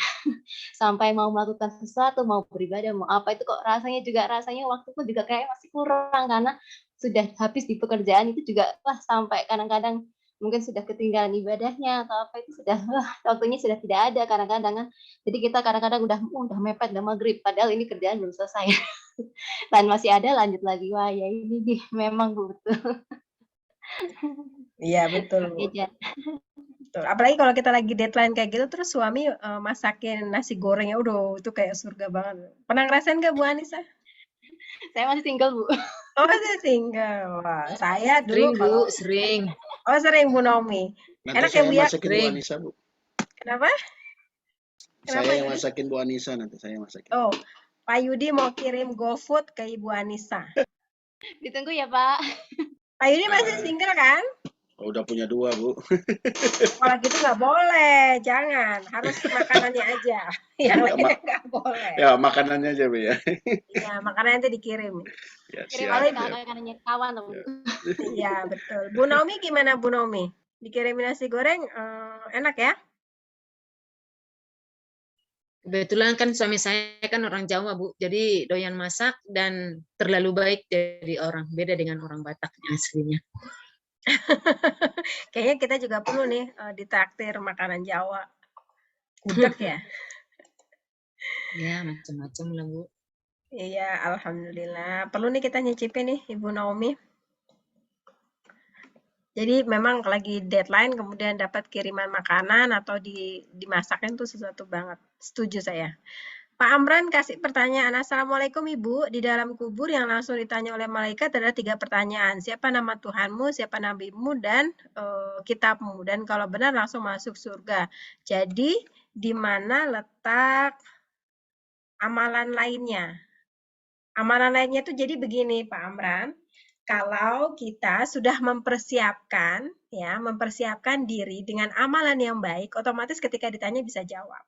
Sampai mau melakukan sesuatu, mau beribadah, mau apa itu kok rasanya waktu pun juga kayak masih kurang karena sudah habis di pekerjaan itu juga wah sampai kadang-kadang mungkin sudah ketinggalan ibadahnya atau apa itu sudah waktunya sudah tidak ada kadang-kadang kan. Jadi kita kadang-kadang udah mepet udah maghrib padahal ini kerjaan belum selesai. Dan masih ada lanjut lagi. Wah, ya ini nih memang betul. Iya, betul, Bu. Iya. Betul. Apalagi kalau kita lagi deadline kayak gitu terus suami masakin nasi gorengnya udah itu kayak surga banget. Pernah ngerasain nggak Bu Anissa? Saya masih single, Bu. Oh, masih single. Wah, saya dulu Sering, Bu, sering. Oh, sering Bu Naomi. Nanti Enak ya saya Bu ya? masakin Bu Anissa, Bu. Kenapa? Kenapa Saya yang Yudi? masakin Bu Anissa nanti saya masakin. Oh, Pak Yudi mau kirim GoFood ke Ibu Anissa. Ditunggu ya, Pak. Pak Yudi masih single kan? Oh, udah punya 2, Bu. Kalau gitu nggak boleh, jangan. Harus makanannya aja. Yang lainnya nggak boleh. Ya, makanannya aja, Bu ya. Iya, makanannya nanti dikirim. Ya, Kirim siap, aja siap. makanannya kawan, Bu. Iya, betul. Bu Naomi gimana Bu Naomi? Dikirimin nasi goreng enak ya? Kebetulan kan suami saya kan orang Jawa, Bu. Jadi doyan masak dan terlalu baik jadi orang. Beda dengan orang Batak aslinya. Kayaknya kita juga perlu nih ditraktir makanan Jawa. Gudeg ya? Ya, macam-macam lah, Bu. Iya, alhamdulillah. Perlu nih kita nyicipin nih Ibu Naomi. Jadi memang lagi deadline kemudian dapat kiriman makanan atau dimasaknya itu sesuatu banget. Setuju saya. Pak Amran kasih pertanyaan. Assalamualaikum Ibu. Di dalam kubur yang langsung ditanya oleh malaikat ada 3 pertanyaan. Siapa nama Tuhanmu, siapa nabimu, dan kitabmu. Dan kalau benar langsung masuk surga. Jadi di mana letak amalan lainnya? Amalan lainnya itu jadi begini Pak Amran. Kalau kita sudah mempersiapkan diri dengan amalan yang baik, otomatis ketika ditanya bisa jawab.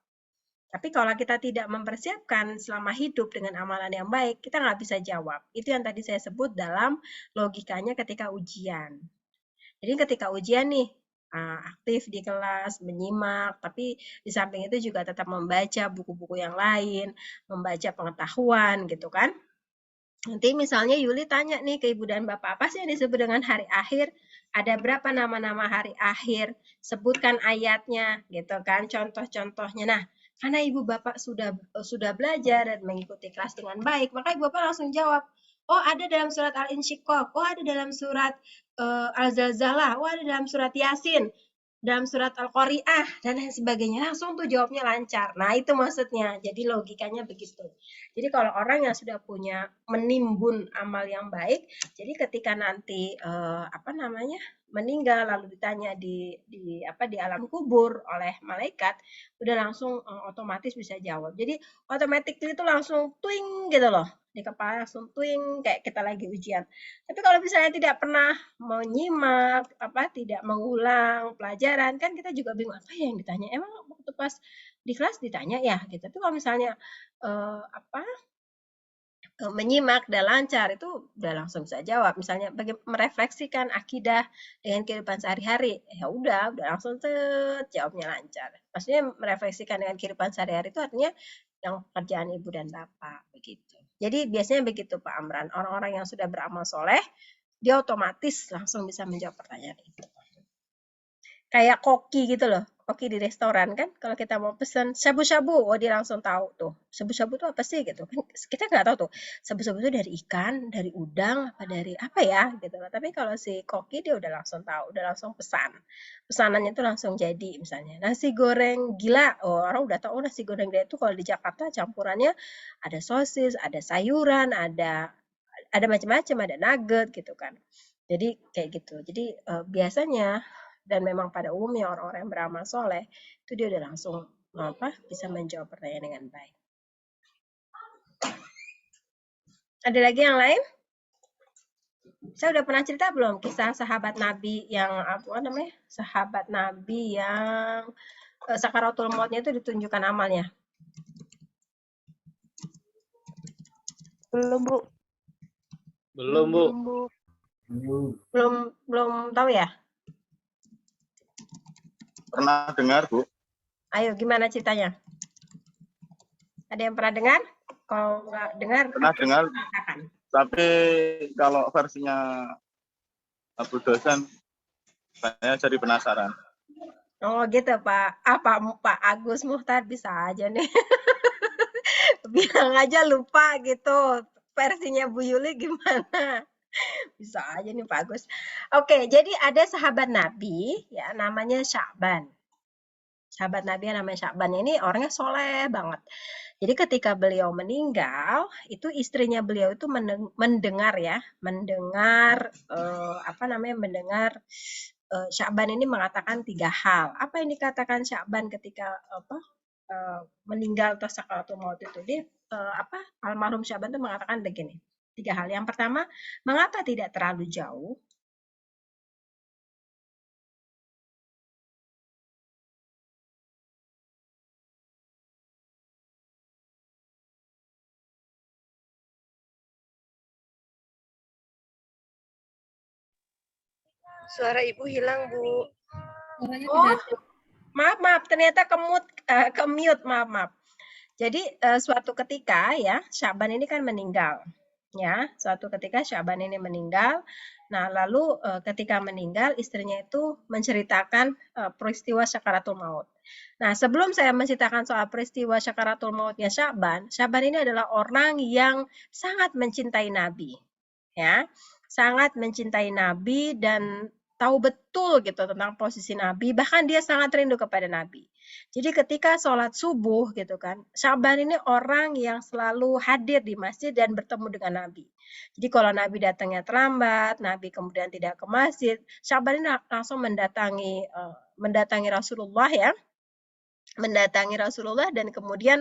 Tapi kalau kita tidak mempersiapkan selama hidup dengan amalan yang baik, kita nggak bisa jawab. Itu yang tadi saya sebut dalam logikanya ketika ujian. Jadi ketika ujian nih, aktif di kelas, menyimak, tapi di samping itu juga tetap membaca buku-buku yang lain, membaca pengetahuan gitu kan. Nanti misalnya Yuli tanya nih ke Ibu dan Bapak, apa sih yang disebut dengan hari akhir? Ada berapa nama-nama hari akhir? Sebutkan ayatnya, gitu kan, contoh-contohnya. Nah, karena Ibu Bapak sudah belajar dan mengikuti kelas dengan baik, maka Ibu Bapak langsung jawab, oh ada dalam surat Al-Insyiqaq, oh ada dalam surat Al-Zalzalah, oh ada dalam surat Yasin, dalam surat Al-Qari'ah, dan lain sebagainya. Langsung tuh jawabnya lancar. Nah, itu maksudnya. Jadi logikanya begitu. Jadi kalau orang yang sudah punya menimbun amal yang baik, jadi ketika nanti meninggal lalu ditanya di alam kubur oleh malaikat, udah langsung otomatis bisa jawab. Jadi automatically itu langsung twing gitu loh. Di kepala langsung twing kayak kita lagi ujian. Tapi kalau misalnya tidak pernah menyimak, tidak mengulang pelajaran, kan kita juga bingung apa ya yang ditanya. Emang waktu pas di kelas ditanya ya gitu. Tapi kalau misalnya menyimak dan lancar itu udah langsung bisa jawab. Misalnya merefleksikan akidah dengan kehidupan sehari-hari, ya udah langsung jawabnya lancar. Maksudnya merefleksikan dengan kehidupan sehari-hari itu artinya yang pekerjaan ibu dan bapak begitu. Jadi biasanya begitu Pak Amran, orang-orang yang sudah beramal soleh dia otomatis langsung bisa menjawab pertanyaan itu. Kayak koki gitu loh, koki di restoran kan, kalau kita mau pesan shabu-shabu, oh dia langsung tahu tuh, shabu-shabu itu apa sih gitu kan, kita nggak tahu tuh, shabu-shabu itu dari ikan, dari udang, apa dari apa ya gitu loh. Tapi kalau si koki dia udah langsung tahu, udah langsung pesanannya itu langsung jadi. Misalnya nasi goreng gila, oh orang udah tahu nasi goreng gila itu kalau di Jakarta campurannya ada sosis, ada sayuran, ada macam-macam, ada nugget gitu kan. Jadi kayak gitu. Jadi biasanya dan memang pada umumnya orang-orang yang beramal soleh itu dia udah langsung bisa menjawab pertanyaan dengan baik. Ada lagi yang lain? Saya udah pernah cerita belum kisah sahabat Nabi yang sahabat Nabi yang sakaratul mautnya itu ditunjukkan amalnya? Belum, Bu. Belum, Bu. Belum tahu ya? Pernah dengar, Bu? Ayo, gimana ceritanya? Ada yang pernah dengar? Kalau nggak dengar, Pernah dengar, katakan. tapi kalau versinya Abu Dosan, saya jadi penasaran. Oh gitu Pak. Pak Agus Muhtar bisa aja nih. Bilang aja lupa gitu. Versinya Bu Yuli gimana? Bisa aja nih Pak Agus. Oke, jadi ada sahabat Nabi ya namanya Sya'ban. Sahabat Nabi yang namanya Sya'ban ini orangnya soleh banget. Jadi ketika beliau meninggal, itu istrinya beliau itu mendengar Sya'ban ini mengatakan 3 hal. Apa yang dikatakan Sya'ban ketika meninggal atau sakaratul maut itu? Dia almarhum Sya'ban itu mengatakan begini. 3 hal. Yang pertama, mengapa tidak terlalu jauh? Suara Ibu hilang, Bu. Oh, maaf, ternyata ke-mute, maaf. Jadi suatu ketika ya, Sya'ban ini kan meninggal. Ya, suatu ketika Sya'ban ini meninggal. Nah, lalu ketika meninggal istrinya itu menceritakan peristiwa sakaratul maut. Nah, sebelum saya menceritakan soal peristiwa sakaratul mautnya Sya'ban ini adalah orang yang sangat mencintai Nabi. Ya, sangat mencintai Nabi dan tahu betul gitu tentang posisi Nabi, bahkan dia sangat rindu kepada Nabi. Jadi ketika sholat subuh gitu kan, Sya'ban ini orang yang selalu hadir di masjid dan bertemu dengan Nabi. Jadi kalau Nabi datangnya terlambat, Nabi kemudian tidak ke masjid, Sya'ban ini langsung mendatangi Rasulullah ya, mendatangi Rasulullah dan kemudian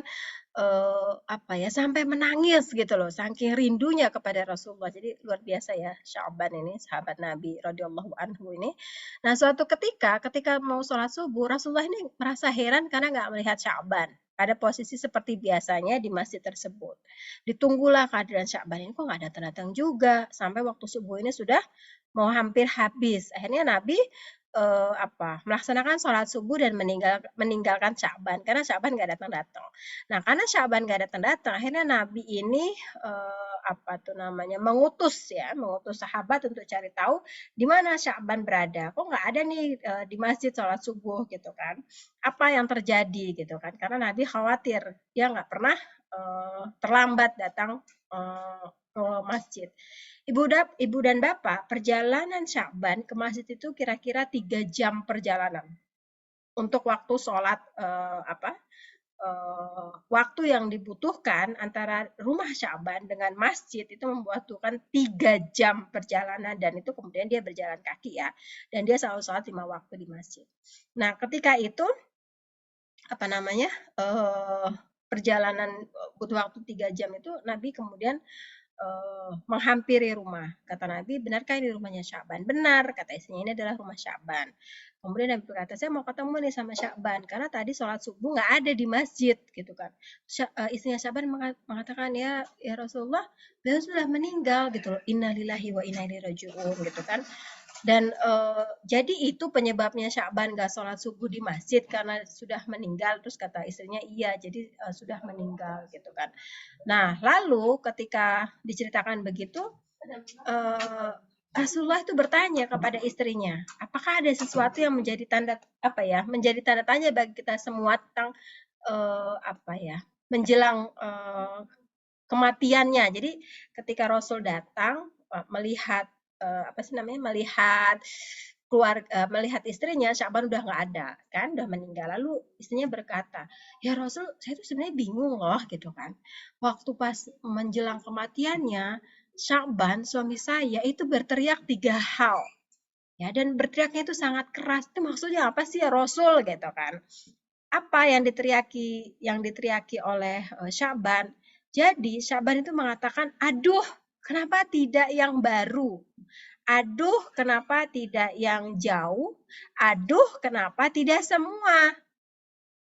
sampai menangis gitu loh, saking rindunya kepada Rasulullah. Jadi luar biasa ya Sya'ban ini, sahabat Nabi radhiyallahu anhu ini. Nah, suatu ketika mau sholat subuh, Rasulullah ini merasa heran karena nggak melihat Sya'ban pada posisi seperti biasanya di masjid tersebut. Ditunggulah kehadiran Sya'ban ini, kok nggak datang-datang juga, sampai waktu subuh ini sudah mau hampir habis. Akhirnya Nabi melaksanakan sholat subuh dan meninggalkan Sya'ban karena Sya'ban nggak datang-datang. Nah, karena Sya'ban nggak datang-datang, akhirnya Nabi ini mengutus sahabat untuk cari tahu di mana Sya'ban berada. Kok nggak ada nih di masjid sholat subuh gitu kan? Apa yang terjadi gitu kan? Karena Nabi khawatir dia nggak pernah terlambat datang ke masjid. Ibu dan Bapak, perjalanan Sya'ban ke masjid itu kira-kira 3 jam perjalanan. Untuk waktu sholat waktu yang dibutuhkan antara rumah Sya'ban dengan masjid itu membutuhkan 3 jam perjalanan, dan itu kemudian dia berjalan kaki ya, dan dia selalu sholat 5 waktu di masjid. Nah, ketika itu perjalanan butuh waktu 3 jam itu, Nabi kemudian menghampiri rumah. Kata Nabi, benarkah ini rumahnya Sya'ban? Benar, kata istrinya, ini adalah rumah Sya'ban. Kemudian Nabi berkata, saya mau ketemu nih sama Sya'ban karena tadi sholat subuh nggak ada di masjid gitu kan. Istrinya Sya'ban mengatakan, ya Rasulullah, beliau sudah meninggal gitu loh. Innalillahi wa inna ilaihi raji'un gitu kan. Dan jadi itu penyebabnya Sya'ban gak sholat subuh di masjid karena sudah meninggal. Terus kata istrinya iya, jadi sudah meninggal gitu kan. Nah lalu ketika diceritakan begitu, Rasulullah itu bertanya kepada istrinya, apakah ada sesuatu yang menjadi tanda menjadi tanda tanya bagi kita semua tentang menjelang kematiannya. Jadi ketika Rasul datang melihat melihat istrinya, Sya'ban udah nggak ada kan, udah meninggal. Lalu istrinya berkata, ya Rasul, saya tuh sebenarnya bingung loh gitu kan. Waktu pas menjelang kematiannya, Sya'ban suami saya itu berteriak 3 hal. Ya, dan berteriaknya itu sangat keras. Itu maksudnya apa sih ya Rasul gitu kan? Apa yang diteriaki oleh Sya'ban? Jadi Sya'ban itu mengatakan, aduh, kenapa tidak yang baru? Aduh, kenapa tidak yang jauh? Aduh, kenapa tidak semua?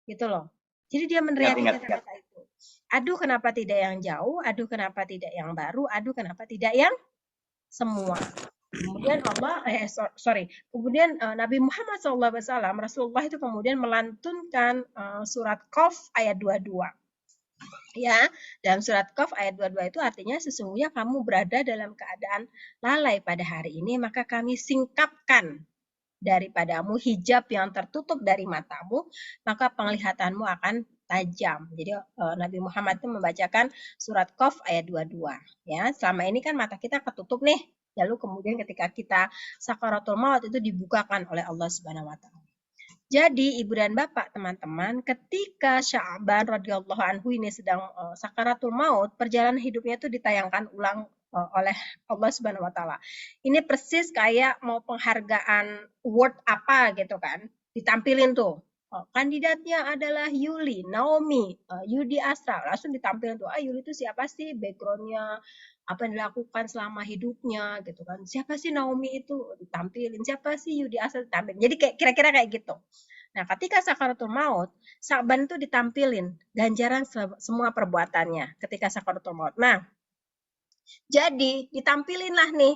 Gitu loh. Jadi dia meneriaki kata-kata itu. Aduh, kenapa tidak yang jauh? Aduh, kenapa tidak yang baru? Aduh, kenapa tidak yang semua? Kemudian kemudian Nabi Muhammad SAW, Rasulullah itu kemudian melantunkan surat Qaf ayat 22. Ya, dalam surat Qaf ayat 22 itu artinya sesungguhnya kamu berada dalam keadaan lalai pada hari ini, maka kami singkapkan daripadamu hijab yang tertutup dari matamu, maka penglihatanmu akan tajam. Jadi Nabi Muhammad itu membacakan surat Qaf ayat 22. Ya, selama ini kan mata kita ketutup nih. Lalu kemudian ketika kita sakaratul maut itu dibukakan oleh Allah Subhanahu wa taala. Jadi ibu dan bapak teman-teman, ketika Sya'ban radhiyallahu anhu ini sedang sakaratul maut, perjalanan hidupnya itu ditayangkan ulang oleh Allah Subhanahu wa taala. Ini persis kayak mau penghargaan award apa gitu kan, ditampilin tuh. Kandidatnya adalah Yuli, Naomi, Yudi Astra. Langsung ditampilin tuh, Yuli itu siapa sih, backgroundnya, apa yang dilakukan selama hidupnya gitu kan. Siapa sih Naomi itu, ditampilin. Siapa sih Yudi Astra, ditampilin. Jadi kayak kira-kira kayak gitu. Nah, ketika sakaratul maut, Sya'ban itu ditampilin ganjaran semua perbuatannya ketika sakaratul maut. Nah, jadi ditampilinlah nih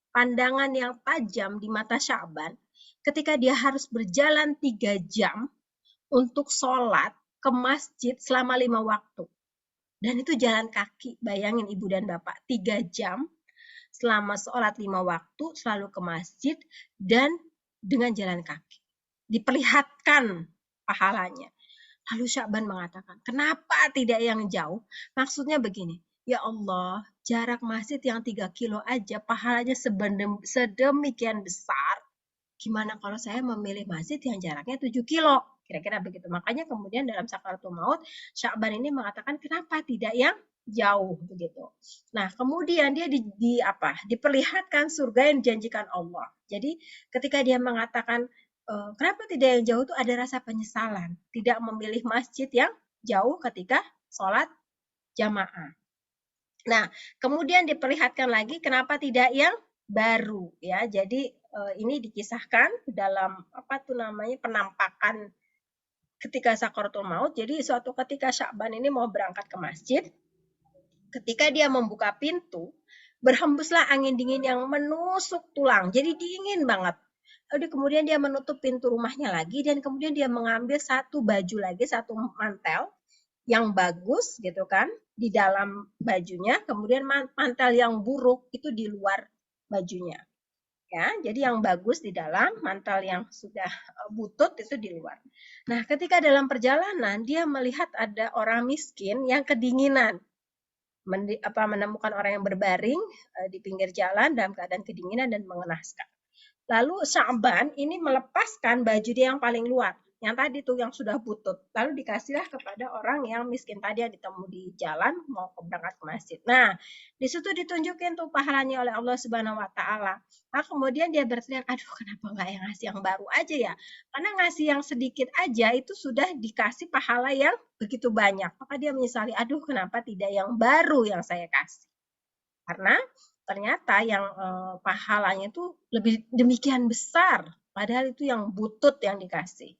pandangan yang tajam di mata Sya'ban ketika dia harus berjalan 3 jam untuk sholat ke masjid selama 5 waktu. Dan itu jalan kaki, bayangin ibu dan bapak, 3 jam selama sholat 5 waktu selalu ke masjid dan dengan jalan kaki. Diperlihatkan pahalanya. Lalu Sya'ban mengatakan, kenapa tidak yang jauh? Maksudnya begini, ya Allah, jarak masjid yang 3 kilo aja pahalanya sedemikian besar. Gimana kalau saya memilih masjid yang jaraknya 7 kilo? Kira-kira begitu. Makanya kemudian dalam sakaratul maut, Sya'ban ini mengatakan kenapa tidak yang jauh begitu. Nah, kemudian dia diperlihatkan surga yang dijanjikan Allah. Jadi ketika dia mengatakan kenapa tidak yang jauh itu ada rasa penyesalan, tidak memilih masjid yang jauh ketika sholat jamaah. Nah, kemudian diperlihatkan lagi kenapa tidak yang baru ya. Jadi ini dikisahkan dalam penampakan ketika sakaratul maut. Jadi suatu ketika Sya'ban ini mau berangkat ke masjid, ketika dia membuka pintu, berhembuslah angin dingin yang menusuk tulang. Jadi dingin banget. Lalu kemudian dia menutup pintu rumahnya lagi dan kemudian dia mengambil satu baju lagi, satu mantel yang bagus gitu kan di dalam bajunya, kemudian mantel yang buruk itu di luar bajunya. Ya, jadi yang bagus di dalam, mantel yang sudah butut itu di luar. Nah, ketika dalam perjalanan dia melihat ada orang miskin yang kedinginan. Menemukan orang yang berbaring di pinggir jalan dalam keadaan kedinginan dan mengenaskan. Lalu Sya'ban ini melepaskan baju dia yang paling luar, yang tadi tuh yang sudah butut. Lalu dikasihlah kepada orang yang miskin tadi yang ditemu di jalan mau berangkat ke masjid. Nah, di situ ditunjukin tuh pahalanya oleh Allah Subhanahu wa taala. Nah, kemudian dia berteriak, aduh kenapa nggak yang ngasih yang baru aja ya? Karena ngasih yang sedikit aja itu sudah dikasih pahala yang begitu banyak. Maka dia menyesali, aduh kenapa tidak yang baru yang saya kasih? Karena ternyata yang pahalanya itu lebih demikian besar, padahal itu yang butut yang dikasih.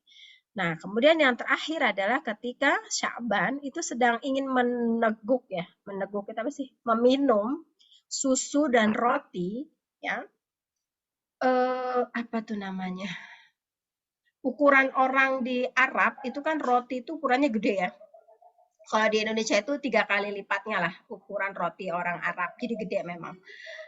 Nah, kemudian yang terakhir adalah ketika Sya'ban itu sedang ingin meneguk itu apa sih? Meminum susu dan roti, ya. apa tuh namanya? Ukuran orang di Arab itu kan roti itu ukurannya gede ya. Kalau di Indonesia itu 3 kali lipatnya lah ukuran roti orang Arab. Jadi gede memang.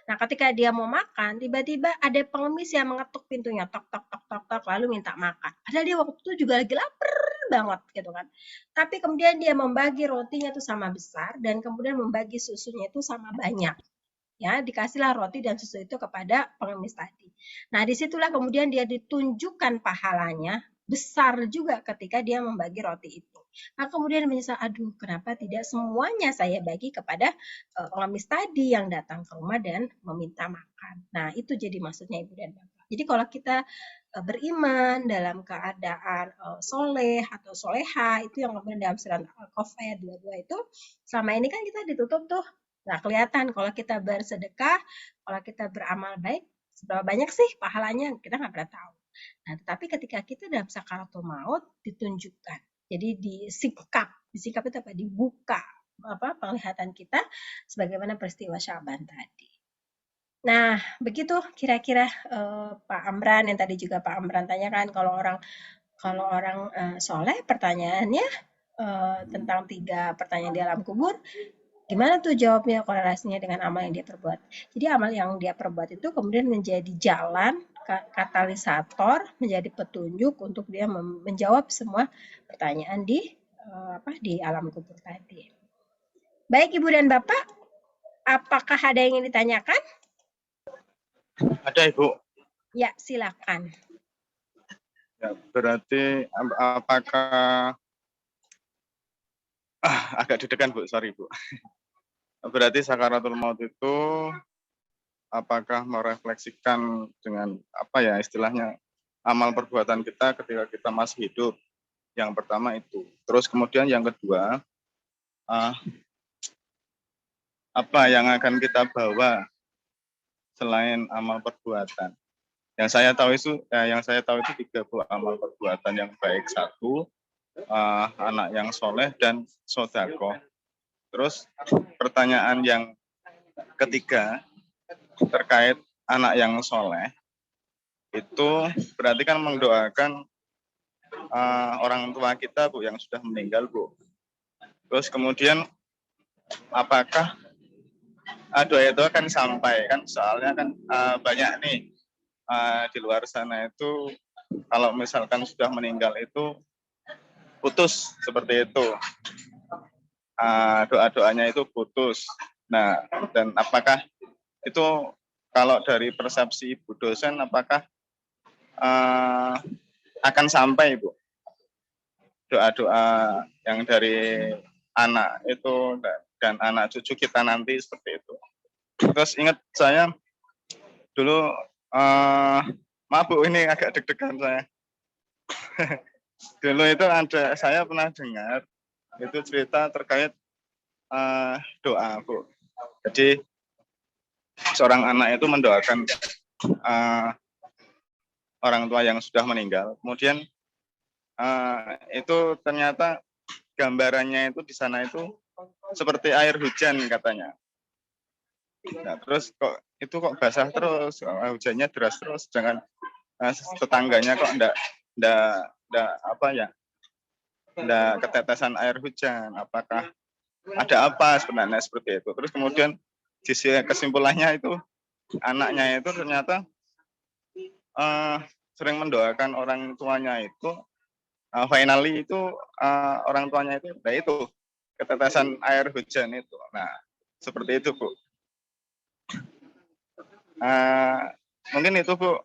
Nah, ketika dia mau makan, tiba-tiba ada pengemis yang mengetuk pintunya, tok tok tok tok tok, lalu minta makan. Padahal dia waktu itu juga lagi lapar banget gitu kan. Tapi kemudian dia membagi rotinya itu sama besar dan kemudian membagi susunya itu sama banyak. Ya, dikasihlah roti dan susu itu kepada pengemis tadi. Nah, disitulah kemudian dia ditunjukkan pahalanya besar juga ketika dia membagi roti itu. Nah, kemudian menyesal, aduh, kenapa tidak semuanya saya bagi kepada pengemis tadi yang datang ke rumah dan meminta makan. Nah, itu jadi maksudnya Ibu dan Bapak. Jadi kalau kita beriman dalam keadaan soleh atau soleha, itu yang kemudian dalam surat Al-Qaf ayat 22 itu, selama ini kan kita ditutup tuh. Nggak kelihatan kalau kita bersedekah, kalau kita beramal baik, seberapa banyak sih pahalanya, kita nggak pernah tahu. Nah, tetapi ketika kita dalam sakaratul maut, ditunjukkan. Jadi disikap itu apa? Dibuka apa penglihatan kita sebagaimana peristiwa Syaban tadi. Nah, begitu kira-kira Pak Amran yang tadi juga Pak Amran tanyakan kalau orang soleh pertanyaannya tentang 3 pertanyaan di alam kubur, gimana tuh jawabnya korelasinya dengan amal yang dia perbuat. Jadi amal yang dia perbuat itu kemudian menjadi jalan, katalisator, menjadi petunjuk untuk dia menjawab semua pertanyaan di alam kubur tadi. Baik Ibu dan Bapak, apakah ada yang ingin ditanyakan? Ada Ibu. Ya, silakan. Ya, berarti apakah agak deg-degan Bu, sorry Bu. Berarti sakaratul maut itu apakah merefleksikan dengan apa ya istilahnya amal perbuatan kita ketika kita masih hidup. Yang pertama itu. Terus kemudian yang kedua, apa yang akan kita bawa selain amal perbuatan. Yang saya tahu itu 30 amal perbuatan yang baik. 1, anak yang soleh dan sodako. Terus pertanyaan yang ketiga terkait anak yang soleh itu berarti kan mendoakan orang tua kita Bu yang sudah meninggal Bu. Terus kemudian apakah doa itu akan sampai kan soalnya kan banyak nih di luar sana itu kalau misalkan sudah meninggal itu putus seperti itu. Doa-doanya itu putus. Nah, dan apakah itu kalau dari persepsi Ibu dosen, apakah akan sampai Bu doa-doa yang dari anak itu dan anak cucu kita nanti seperti itu. Terus ingat saya dulu, maaf Bu ini agak deg-degan saya. Dulu itu saya pernah dengar itu cerita terkait doa Bu. Jadi seorang anak itu mendoakan orang tua yang sudah meninggal. Kemudian itu ternyata gambarannya itu di sana itu seperti air hujan katanya. Nah, terus kok basah terus, hujannya deras terus, jangan tetangganya kok enggak ketetesan air hujan, apakah ada apa sebenarnya seperti itu. Terus kemudian kesimpulannya itu anaknya itu ternyata sering mendoakan orang tuanya itu, finally itu orang tuanya itu ketetesan air hujan itu. Nah, seperti itu Bu. Mungkin itu Bu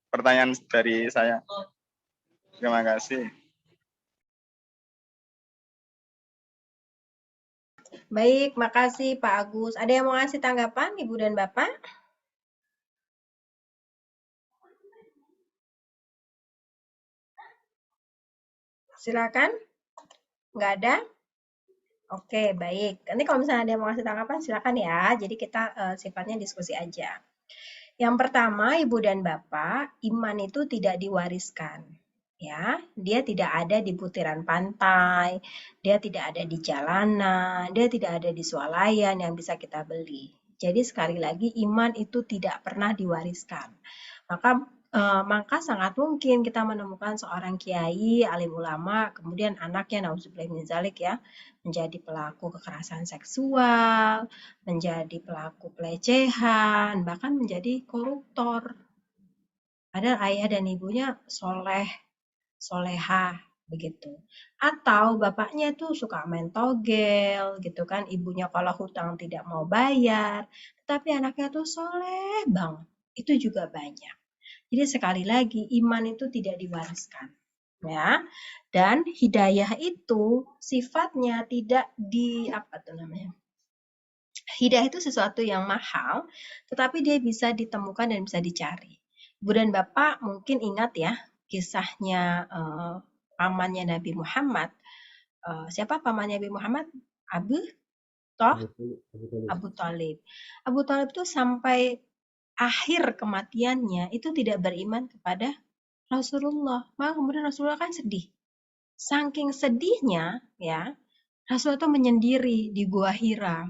pertanyaan dari saya. Terima kasih. Baik, makasih Pak Agus. Ada yang mau ngasih tanggapan Ibu dan Bapak? Silakan. Nggak ada? Oke, baik. Nanti kalau misalnya ada yang mau ngasih tanggapan, silakan ya. Jadi kita sifatnya diskusi aja. Yang pertama, Ibu dan Bapak, iman itu tidak diwariskan. Ya, dia tidak ada di butiran pantai, dia tidak ada di jalanan, dia tidak ada di swalayan yang bisa kita beli. Jadi sekali lagi iman itu tidak pernah diwariskan. Maka sangat mungkin kita menemukan seorang kiai, alim ulama, kemudian anaknya nauzubillah min dzalik ya, menjadi pelaku kekerasan seksual, menjadi pelaku pelecehan, bahkan menjadi koruptor. Padahal ayah dan ibunya soleh, solehah begitu. Atau bapaknya tuh suka main togel gitu kan, ibunya kalau hutang tidak mau bayar, tetapi anaknya tuh soleh banget. Itu juga banyak. Jadi sekali lagi iman itu tidak diwariskan, ya. Dan hidayah itu sifatnya tidak hidayah itu sesuatu yang mahal, tetapi dia bisa ditemukan dan bisa dicari. Ibu dan Bapak mungkin ingat ya kisahnya pamannya Nabi Muhammad. Siapa pamannya Nabi Muhammad? Abu Talib. Abu Talib itu sampai akhir kematiannya itu tidak beriman kepada Rasulullah. Maka kemudian Rasulullah kan sedih. Saking sedihnya ya, Rasulullah itu menyendiri di Gua Hira.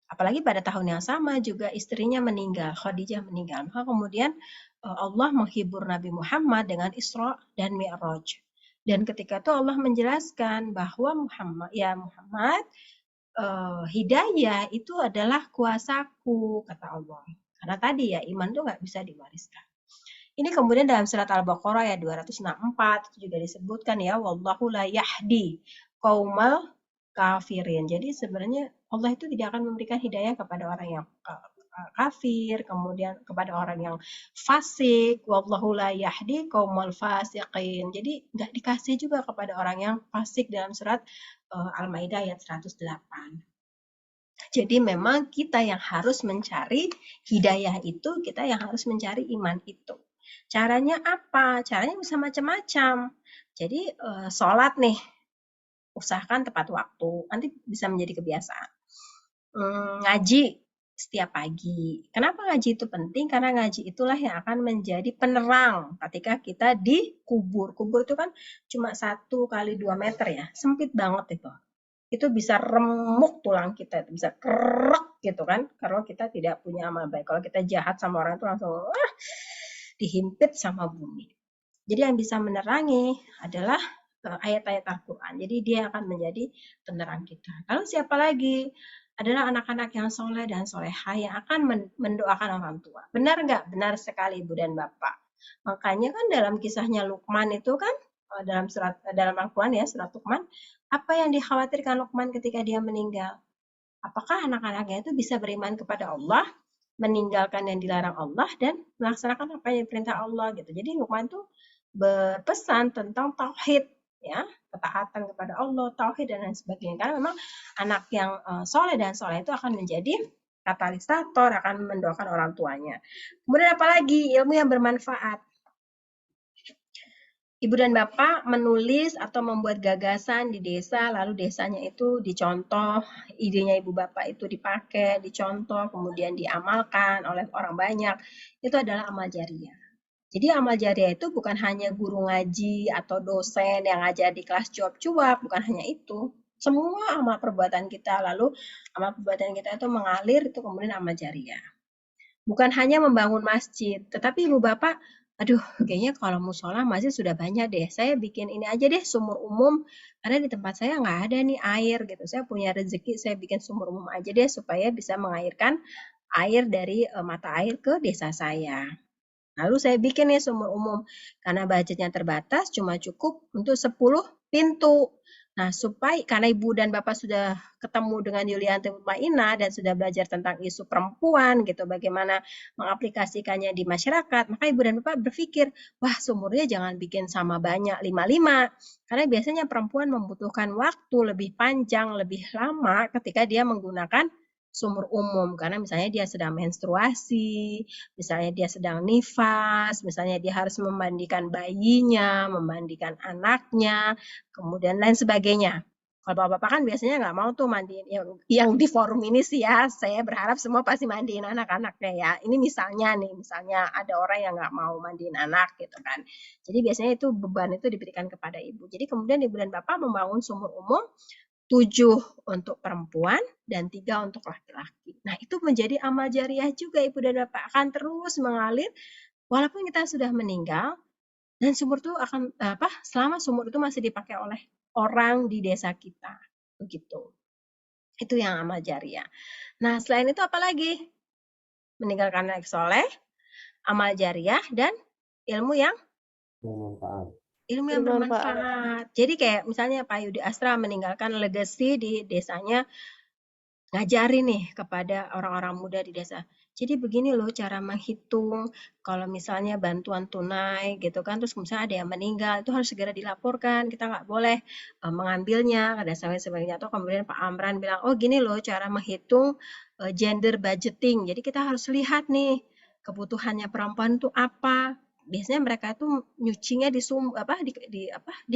Apalagi pada tahun yang sama juga istrinya meninggal, Khadijah meninggal. Maka kemudian Allah menghibur Nabi Muhammad dengan Isra dan Mi'raj. Dan ketika itu Allah menjelaskan bahwa Muhammad, hidayah itu adalah kuasaku, kata Allah. Karena tadi ya iman itu nggak bisa diwariskan. Ini kemudian dalam surat Al-Baqarah ya 264 itu juga disebutkan ya wallahu la yahdi qaumal kafirin. Jadi sebenarnya Allah itu tidak akan memberikan hidayah kepada orang yang kafir, kemudian kepada orang yang fasik, wallahu la yahdi qaumal fasiqin. Jadi nggak dikasih juga kepada orang yang fasik dalam surat Al-Maidah ayat 108. Jadi memang kita yang harus mencari hidayah itu, kita yang harus mencari iman itu. Caranya apa? Caranya bisa macam-macam. Jadi sholat nih, usahakan tepat waktu, nanti bisa menjadi kebiasaan. Ngaji setiap pagi. Kenapa ngaji itu penting? Karena ngaji itulah yang akan menjadi penerang ketika kita dikubur. Kubur itu kan cuma 1 kali 2 meter ya, sempit banget itu. Itu bisa remuk tulang kita, bisa kerek gitu kan, kalau kita tidak punya amal baik. Kalau kita jahat sama orang itu langsung dihimpit sama bumi. Jadi yang bisa menerangi adalah ayat-ayat Al-Quran. Jadi dia akan menjadi penerang kita. Lalu siapa lagi? Adalah anak-anak yang soleh dan soleha yang akan mendoakan orang tua. Benar nggak? Benar sekali Ibu dan Bapak. Makanya kan dalam kisahnya Luqman itu kan dalam Al-Quran ya surat Luqman, apa yang dikhawatirkan Luqman ketika dia meninggal? Apakah anak-anaknya itu bisa beriman kepada Allah, meninggalkan yang dilarang Allah dan melaksanakan apa yang diperintah Allah gitu. Jadi Luqman itu berpesan tentang tauhid ya, ketaatan kepada Allah, tauhid dan lain sebagainya. Karena memang anak yang soleh dan soleh itu akan menjadi katalisator, akan mendoakan orang tuanya. Kemudian apalagi ilmu yang bermanfaat. Ibu dan Bapak menulis atau membuat gagasan di desa, lalu desanya itu dicontoh, idenya Ibu Bapak itu dipakai, dicontoh, kemudian diamalkan oleh orang banyak, itu adalah amal jariah. Jadi amal jariah itu bukan hanya guru ngaji atau dosen yang ngajar di kelas cuap-cuap, bukan hanya itu. Semua amal perbuatan kita, lalu amal perbuatan kita itu mengalir, itu kemudian amal jariah. Bukan hanya membangun masjid, tetapi Ibu Bapak, aduh kayaknya kalau musola masjid sudah banyak deh, saya bikin ini aja deh sumur umum, karena di tempat saya nggak ada nih air gitu, saya punya rezeki, saya bikin sumur umum aja deh supaya bisa mengairkan air dari mata air ke desa saya. Lalu saya bikin nih sumur umum, karena budgetnya terbatas, cuma cukup untuk 10 pintu. Nah, karena Ibu dan Bapak sudah ketemu dengan Yulianti Mutmainah dan sudah belajar tentang isu perempuan gitu, bagaimana mengaplikasikannya di masyarakat, maka Ibu dan Bapak berpikir, wah sumurnya jangan bikin sama banyak 5-5, karena biasanya perempuan membutuhkan waktu lebih panjang, lebih lama ketika dia menggunakan sumur umum, karena misalnya dia sedang menstruasi, misalnya dia sedang nifas, misalnya dia harus memandikan bayinya, memandikan anaknya, kemudian lain sebagainya. Kalau bapak-bapak kan biasanya nggak mau tuh mandiin yang di forum ini sih ya, saya berharap semua pasti mandiin anak-anaknya ya. Ini misalnya ada orang yang nggak mau mandiin anak gitu kan. Jadi biasanya itu beban itu diberikan kepada ibu. Jadi kemudian ibu dan bapak membangun sumur umum, 7 untuk perempuan, dan 3 untuk laki-laki. Nah, itu menjadi amal jariah juga Ibu dan Bapak, akan terus mengalir walaupun kita sudah meninggal, dan sumur itu akan selama sumur itu masih dipakai oleh orang di desa kita. Begitu. Itu yang amal jariah. Nah, selain itu apa lagi? Meninggalkan anak soleh, amal jariah, dan ilmu yang Bermanfaat. ilmu yang bermanfaat. Jadi kayak misalnya Pak Yudi Astra meninggalkan legacy di desanya, ngajarin nih kepada orang-orang muda di desa. Jadi begini loh cara menghitung kalau misalnya bantuan tunai gitu kan, terus misalnya ada yang meninggal itu harus segera dilaporkan, kita nggak boleh mengambilnya dan sebagainya. Atau kemudian Pak Amran bilang, oh gini loh cara menghitung gender budgeting. Jadi kita harus lihat nih kebutuhannya perempuan itu apa. Biasanya mereka itu nyucinya di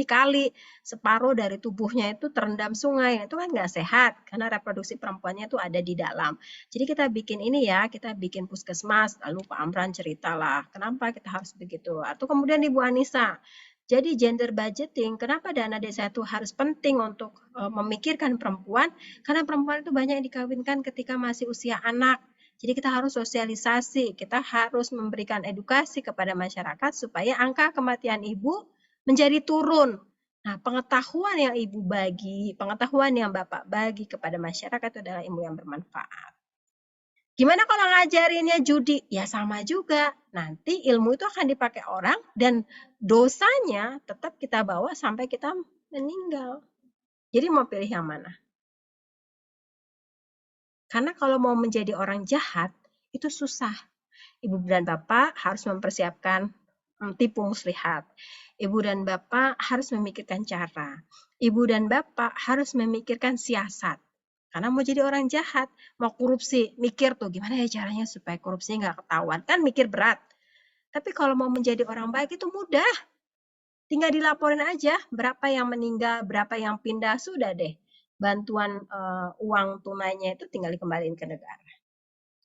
kali, separuh dari tubuhnya itu terendam sungai. Itu kan nggak sehat karena reproduksi perempuannya itu ada di dalam. Jadi kita bikin ini ya, kita bikin puskesmas, lalu Pak Amran ceritalah kenapa kita harus begitu. Atau kemudian Ibu Anissa, jadi gender budgeting, kenapa dana desa itu harus penting untuk memikirkan perempuan? Karena perempuan itu banyak yang dikawinkan ketika masih usia anak. Jadi kita harus sosialisasi, kita harus memberikan edukasi kepada masyarakat supaya angka kematian ibu menjadi turun. Nah, pengetahuan yang ibu bagi, pengetahuan yang bapak bagi kepada masyarakat itu adalah ilmu yang bermanfaat. Gimana kalau ngajarinnya judi? Ya sama juga. Nanti ilmu itu akan dipakai orang dan dosanya tetap kita bawa sampai kita meninggal. Jadi mau pilih yang mana? Karena kalau mau menjadi orang jahat, itu susah. Ibu dan Bapak harus mempersiapkan tipu muslihat. Ibu dan Bapak harus memikirkan cara. Ibu dan Bapak harus memikirkan siasat. Karena mau jadi orang jahat, mau korupsi, mikir tuh gimana ya caranya supaya korupsi nggak ketahuan. Kan mikir berat. Tapi kalau mau menjadi orang baik itu mudah. Tinggal dilaporin aja berapa yang meninggal, berapa yang pindah, sudah deh. Bantuan uang tunainya itu tinggal dikembaliin ke negara.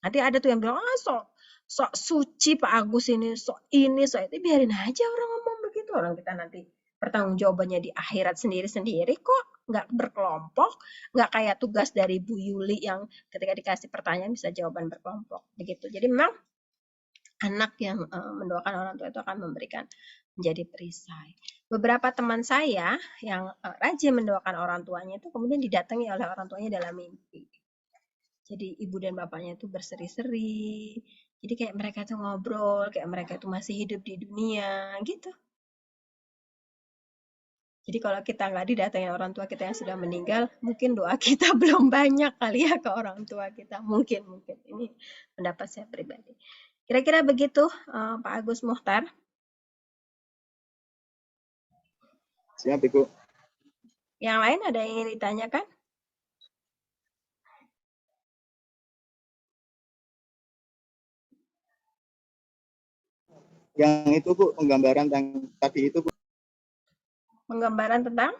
Nanti ada tuh yang bilang, sok suci Pak Agus ini, sok itu. Biarin aja orang ngomong begitu. Orang kita nanti pertanggungjawabannya di akhirat sendiri-sendiri kok. Nggak berkelompok, nggak kayak tugas dari Bu Yuli yang ketika dikasih pertanyaan bisa jawaban berkelompok. Begitu. Jadi memang anak yang mendoakan orang tua itu akan memberikan menjadi perisai. Beberapa teman saya yang rajin mendoakan orang tuanya itu kemudian didatangi oleh orang tuanya dalam mimpi. Jadi ibu dan bapaknya itu berseri-seri. Jadi kayak mereka tuh ngobrol, kayak mereka tuh masih hidup di dunia gitu. Jadi kalau kita nggak didatangi orang tua kita yang sudah meninggal, mungkin doa kita belum banyak kali ya ke orang tua kita. Mungkin. Ini pendapat saya pribadi. Kira-kira begitu Pak Agus Muhtar. Siap, Ibu. Yang lain ada yang ingin ditanyakan? Yang itu, Bu, penggambaran tadi itu, Bu. Penggambaran tentang?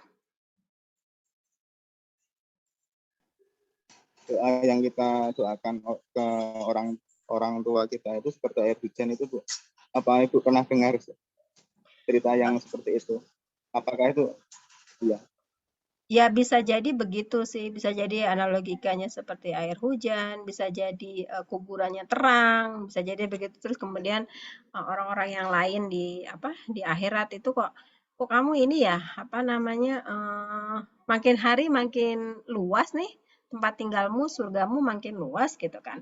Doa yang kita doakan ke orang tua kita itu seperti air hujan itu, Bu. Apa Ibu pernah dengar cerita yang seperti itu? Apakah itu? Iya. Ya bisa jadi begitu sih, bisa jadi analogikanya seperti air hujan, bisa jadi kuburannya terang, bisa jadi begitu terus kemudian orang-orang yang lain di akhirat itu kok kamu ini ya makin hari makin luas nih tempat tinggalmu, surgamu makin luas gitu kan.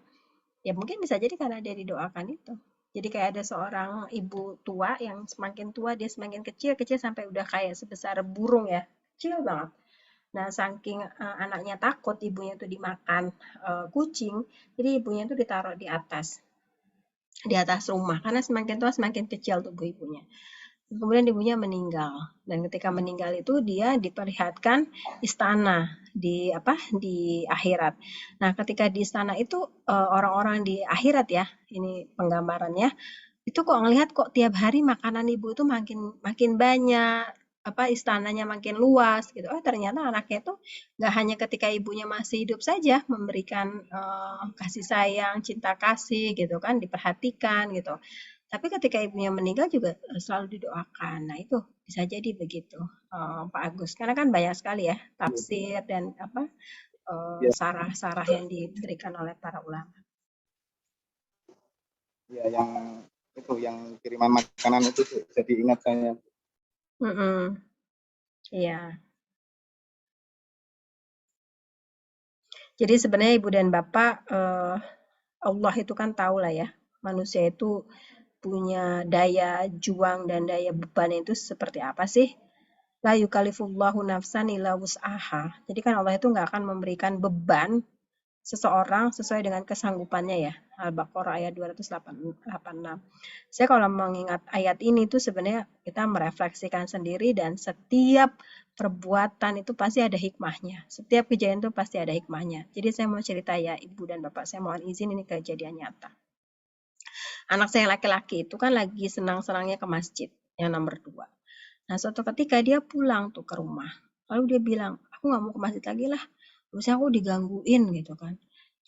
Ya mungkin bisa jadi karena dia didoakan itu. Jadi kayak ada seorang ibu tua yang semakin tua dia semakin kecil sampai udah kayak sebesar burung ya, kecil banget. Nah, saking anaknya takut ibunya itu dimakan kucing, jadi ibunya itu ditaruh di atas rumah karena semakin tua semakin kecil tubuh ibunya. Kemudian ibunya meninggal dan ketika meninggal itu dia diperlihatkan istana di akhirat. Nah, ketika di istana itu orang-orang di akhirat ya, ini penggambarannya, itu kok ngelihat kok tiap hari makanan ibu itu makin banyak, istananya makin luas gitu. Oh ternyata anaknya itu nggak hanya ketika ibunya masih hidup saja memberikan kasih sayang, cinta kasih gitu kan, diperhatikan gitu. Tapi ketika ibunya meninggal juga selalu didoakan. Nah itu bisa jadi begitu, Pak Agus. Karena kan banyak sekali ya tafsir dan Ya, sarah-sarah yang diberikan oleh para ulama. ya yang itu yang kiriman makanan itu jadi ingat saya. Iya. Jadi sebenarnya ibu dan bapak, Allah itu kan tahu lah ya, manusia itu punya daya juang dan daya beban itu seperti apa sih? La yukallifullahu nafsan illa wus'aha. Jadi kan Allah itu nggak akan memberikan beban seseorang sesuai dengan kesanggupannya ya. Al-Baqarah ayat 286. Saya kalau mengingat ayat ini tuh sebenarnya kita merefleksikan sendiri dan setiap perbuatan itu pasti ada hikmahnya. Setiap kejadian itu pasti ada hikmahnya. Jadi saya mau cerita ya Ibu dan Bapak, saya mohon izin ini kejadian nyata. Anak saya yang laki-laki itu kan lagi senang-senangnya ke masjid yang nomor 2. Nah suatu ketika dia pulang tuh ke rumah. Lalu dia bilang, aku nggak mau ke masjid lagi lah. Terus aku digangguin gitu kan.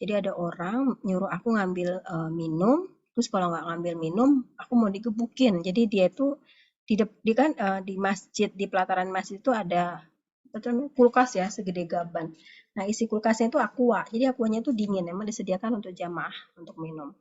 Jadi ada orang nyuruh aku ngambil minum. Terus kalau nggak ngambil minum, aku mau digebukin. Jadi dia tuh di masjid, di pelataran masjid itu ada kulkas ya segede gaban. Nah isi kulkasnya itu aqua. Jadi aquanya itu dingin. Emang disediakan untuk jamaah untuk minum.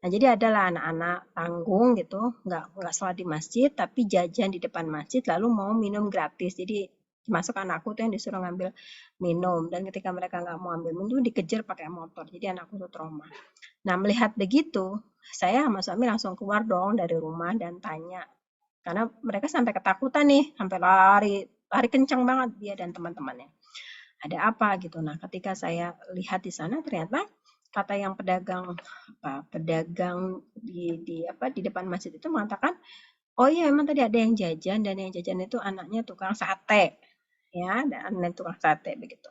Nah, jadi adalah anak-anak tanggung gitu, nggak sholat di masjid, tapi jajan di depan masjid, lalu mau minum gratis. Jadi termasuk anakku tuh yang disuruh ngambil minum, dan ketika mereka nggak mau ambil minum, dikejar pakai motor. Jadi anakku tuh trauma. Nah, melihat begitu, saya sama suami langsung keluar dong dari rumah dan tanya. Karena mereka sampai ketakutan nih, sampai lari kencang banget dia dan teman-temannya. Ada apa gitu. Nah, ketika saya lihat di sana ternyata kata yang pedagang di depan masjid itu mengatakan, oh iya memang tadi ada yang jajan dan yang jajan itu anaknya tukang sate, ya, dan anaknya tukang sate begitu.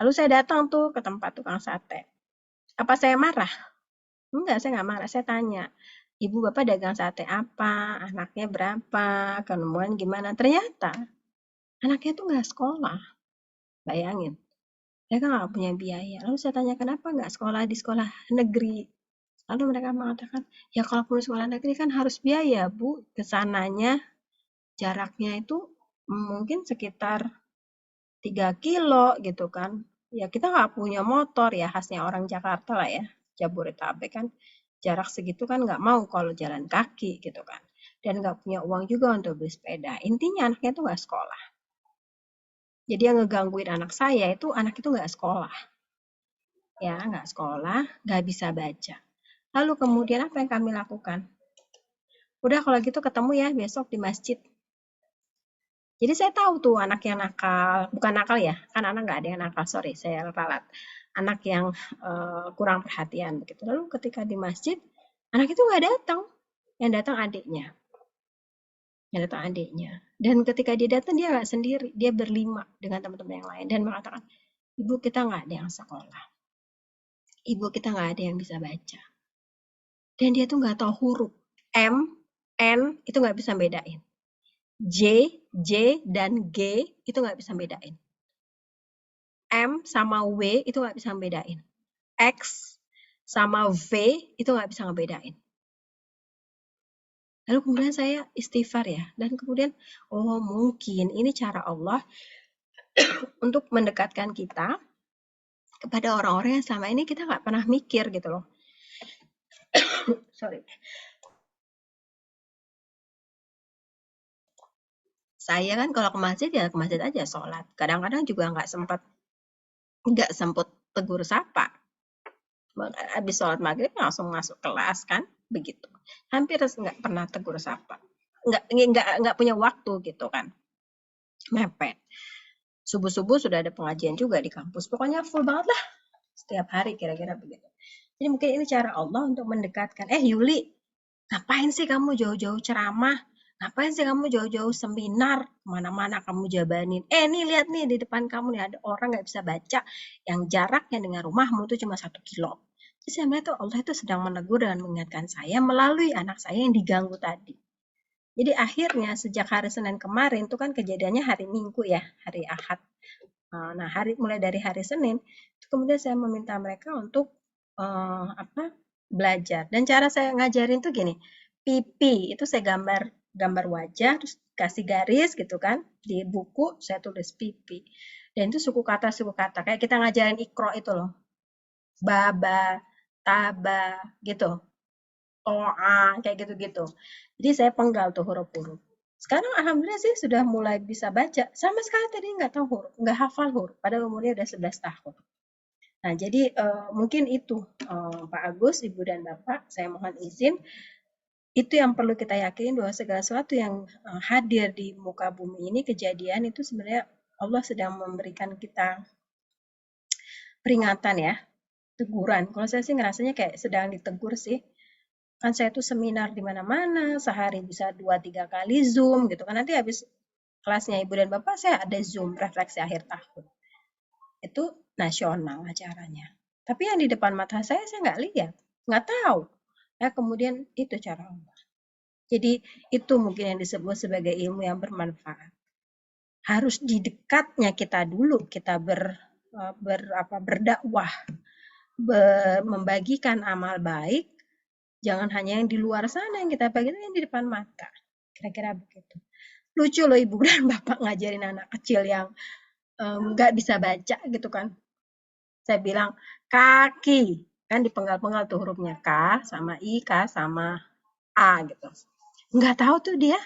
Lalu saya datang tuh ke tempat tukang sate. Apa saya marah? Enggak, saya nggak marah. Saya tanya, ibu bapak dagang sate apa? Anaknya berapa? Kemudian gimana? Ternyata anaknya tuh nggak sekolah. Bayangin. Mereka nggak punya biaya. Lalu saya tanya, kenapa nggak sekolah di sekolah negeri? Lalu mereka mengatakan, ya kalaupun sekolah negeri kan harus biaya, Bu. Kesananya jaraknya itu mungkin sekitar 3 kilo gitu kan. Ya kita nggak punya motor ya, khasnya orang Jakarta lah ya. Jabodetabek kan jarak segitu kan nggak mau kalau jalan kaki gitu kan. Dan nggak punya uang juga untuk beli sepeda. Intinya anaknya itu nggak sekolah. Jadi yang ngegangguin anak saya itu anak itu nggak sekolah. Ya, nggak sekolah, nggak bisa baca. Lalu kemudian apa yang kami lakukan? Udah kalau gitu ketemu ya besok di masjid. Jadi saya tahu tuh anak yang nakal, bukan nakal ya, kan anak nggak ada yang nakal, sorry, saya ralat. Anak yang kurang perhatian begitu. Lalu ketika di masjid, anak itu nggak datang, yang datang adiknya. Yang datang adiknya. Dan ketika dia datang dia nggak sendiri, dia berlima dengan teman-teman yang lain dan mengatakan, ibu kita nggak ada yang sekolah, ibu kita nggak ada yang bisa baca. Dan dia tuh nggak tahu huruf. M, N itu nggak bisa bedain. J, dan G itu nggak bisa bedain. M sama W itu nggak bisa bedain. X sama V itu nggak bisa ngebedain. Lalu kemudian saya istighfar ya. Dan kemudian, oh mungkin ini cara Allah untuk mendekatkan kita kepada orang-orang yang selama ini kita nggak pernah mikir gitu loh. Sorry. Saya kan kalau ke masjid ya ke masjid aja sholat. Kadang-kadang juga nggak sempet tegur sapa. Habis sholat maghrib langsung masuk kelas kan, begitu. Hampir nggak pernah tegur sapa. Nggak punya waktu gitu kan. Mepet. Subuh-subuh sudah ada pengajian juga di kampus. Pokoknya full banget lah. Setiap hari kira-kira begitu. Jadi mungkin ini cara Allah untuk mendekatkan. Yuli, ngapain sih kamu jauh-jauh ceramah? Ngapain sih kamu jauh-jauh seminar? Mana-mana kamu jabanin. Nih lihat nih di depan kamu nih ada orang nggak bisa baca yang jaraknya dengan rumahmu itu cuma 1 kilo. Jadi sebenarnya tuh Allah itu sedang menegur dan mengingatkan saya melalui anak saya yang diganggu tadi. Jadi akhirnya sejak hari Senin kemarin itu kan kejadiannya hari Minggu ya, hari Ahad. Nah, mulai dari hari Senin, kemudian saya meminta mereka untuk belajar. Dan cara saya ngajarin tuh gini, pipi, itu saya gambar wajah, terus kasih garis gitu kan, di buku saya tulis pipi. Dan itu suku kata, kayak kita ngajarin ikro itu loh, baba, taba, gitu, toa, kayak gitu-gitu. Jadi saya penggal tuh huruf-huruf. Sekarang alhamdulillah sih sudah mulai bisa baca, sama sekali tadi nggak tahu huruf, nggak hafal huruf, padahal umurnya udah 11 tahun. Nah, jadi mungkin itu Pak Agus, Ibu dan Bapak, saya mohon izin, itu yang perlu kita yakini bahwa segala sesuatu yang hadir di muka bumi ini, kejadian itu sebenarnya Allah sedang memberikan kita peringatan ya, teguran. Kalau saya sih ngerasanya kayak sedang ditegur sih. Kan saya tuh seminar di mana-mana, sehari bisa 2-3 kali Zoom gitu kan. Nanti habis kelasnya Ibu dan Bapak, saya ada Zoom refleksi akhir tahun. Itu nasional acaranya. Tapi yang di depan mata saya nggak lihat, nggak tahu. Ya, kemudian itu cara Allah. Jadi itu mungkin yang disebut sebagai ilmu yang bermanfaat. Harus di dekatnya kita dulu, kita berdakwah, membagikan amal baik. Jangan hanya yang di luar sana yang kita bagi, yang di depan mata. Kira-kira begitu. Lucu loh Ibu dan Bapak ngajarin anak kecil yang nggak bisa baca gitu kan. Saya bilang kaki, kan dipenggal-penggal tuh hurufnya K sama I, K sama A gitu. Nggak tahu tuh dia.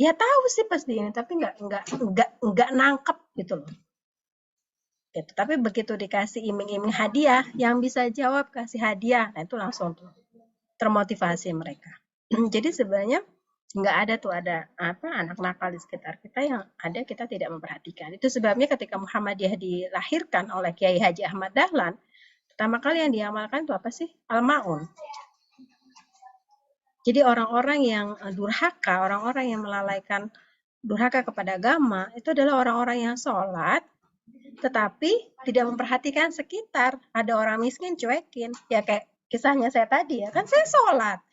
Ya tahu sih pasti ini, tapi nggak nangkep gitu loh. Gitu. Tapi begitu dikasih iming-iming hadiah, yang bisa jawab kasih hadiah, nah itu langsung tuh termotivasi mereka. Jadi sebenarnya nggak ada tuh anak nakal di sekitar kita yang ada kita tidak memperhatikan. Itu sebabnya ketika Muhammadiyah dilahirkan oleh Kiai Haji Ahmad Dahlan, pertama kali yang diamalkan itu apa sih? Al-Ma'un. Jadi orang-orang yang durhaka, orang-orang yang melalaikan durhaka kepada agama, itu adalah orang-orang yang sholat, tetapi tidak memperhatikan sekitar. Ada orang miskin cuekin. Ya kayak kisahnya saya tadi ya, kan saya sholat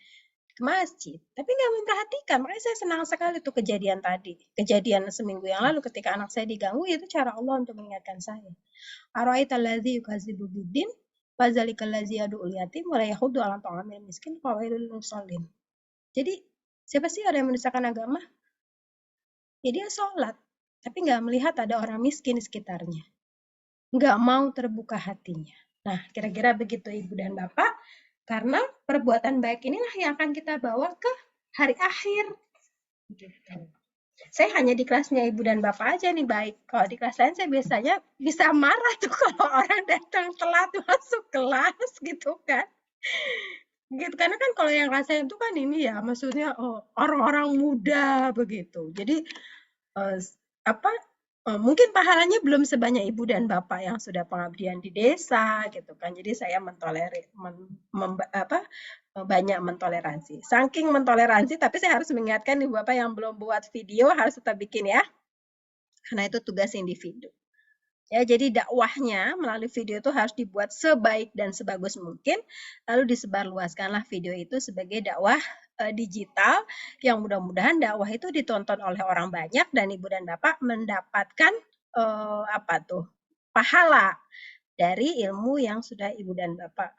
ke masjid, tapi nggak memperhatikan. Makanya saya senang sekali tuh kejadian tadi. Kejadian seminggu yang lalu ketika anak saya diganggu, itu cara Allah untuk mengingatkan saya. Ara'aital ladzi yukadzibu biddin, fazalikal ladzi yad'ul yatim wa la yahuddu 'ala ta'amil miskin fa wailul lil musallin. Jadi siapa sih orang yang mendustakan agama? Ya dia sholat, tapi nggak melihat ada orang miskin di sekitarnya. Nggak mau terbuka hatinya. Nah, kira-kira begitu Ibu dan Bapak, karena perbuatan baik inilah yang akan kita bawa ke hari akhir. Gitu. Saya hanya di kelasnya Ibu dan Bapak aja nih baik. Kalau di kelas lain saya biasanya bisa marah tuh kalau orang datang telat masuk kelas gitu kan. Gitu, karena kan kalau yang rasain itu kan ini ya, maksudnya orang-orang muda begitu. Jadi mungkin pahalanya belum sebanyak Ibu dan Bapak yang sudah pengabdian di desa gitu kan. Jadi saya banyak mentoleransi. Saking mentoleransi, tapi saya harus mengingatkan Ibu Bapak yang belum buat video harus tetap bikin ya. Karena itu tugas individu. Ya, jadi dakwahnya melalui video itu harus dibuat sebaik dan sebagus mungkin, lalu disebarluaskanlah video itu sebagai dakwah digital, yang mudah-mudahan dakwah itu ditonton oleh orang banyak dan Ibu dan Bapak mendapatkan pahala dari ilmu yang sudah Ibu dan Bapak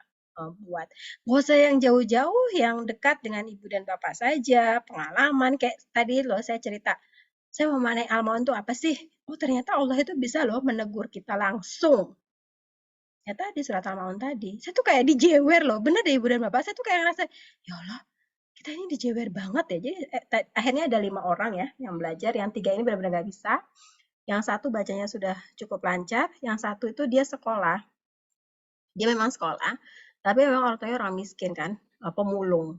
buat. Nggak usah yang jauh-jauh, yang dekat dengan Ibu dan Bapak saja, pengalaman kayak tadi loh saya cerita. Saya memanai Al-Maun itu apa sih? Oh ternyata Allah itu bisa loh menegur kita langsung. Ya tadi surat Al-Maun tadi. Saya tuh kayak dijewer loh. Bener deh Ibu dan Bapak. Saya tuh kayak ngerasa, ya Allah kita ini dijewer banget ya. Jadi akhirnya ada 5 orang ya yang belajar. Yang 3 ini benar-benar gak bisa. Yang 1 bacanya sudah cukup lancar. Yang 1 itu dia sekolah. Dia memang sekolah. Tapi memang orang tuanya orang miskin kan. Pemulung.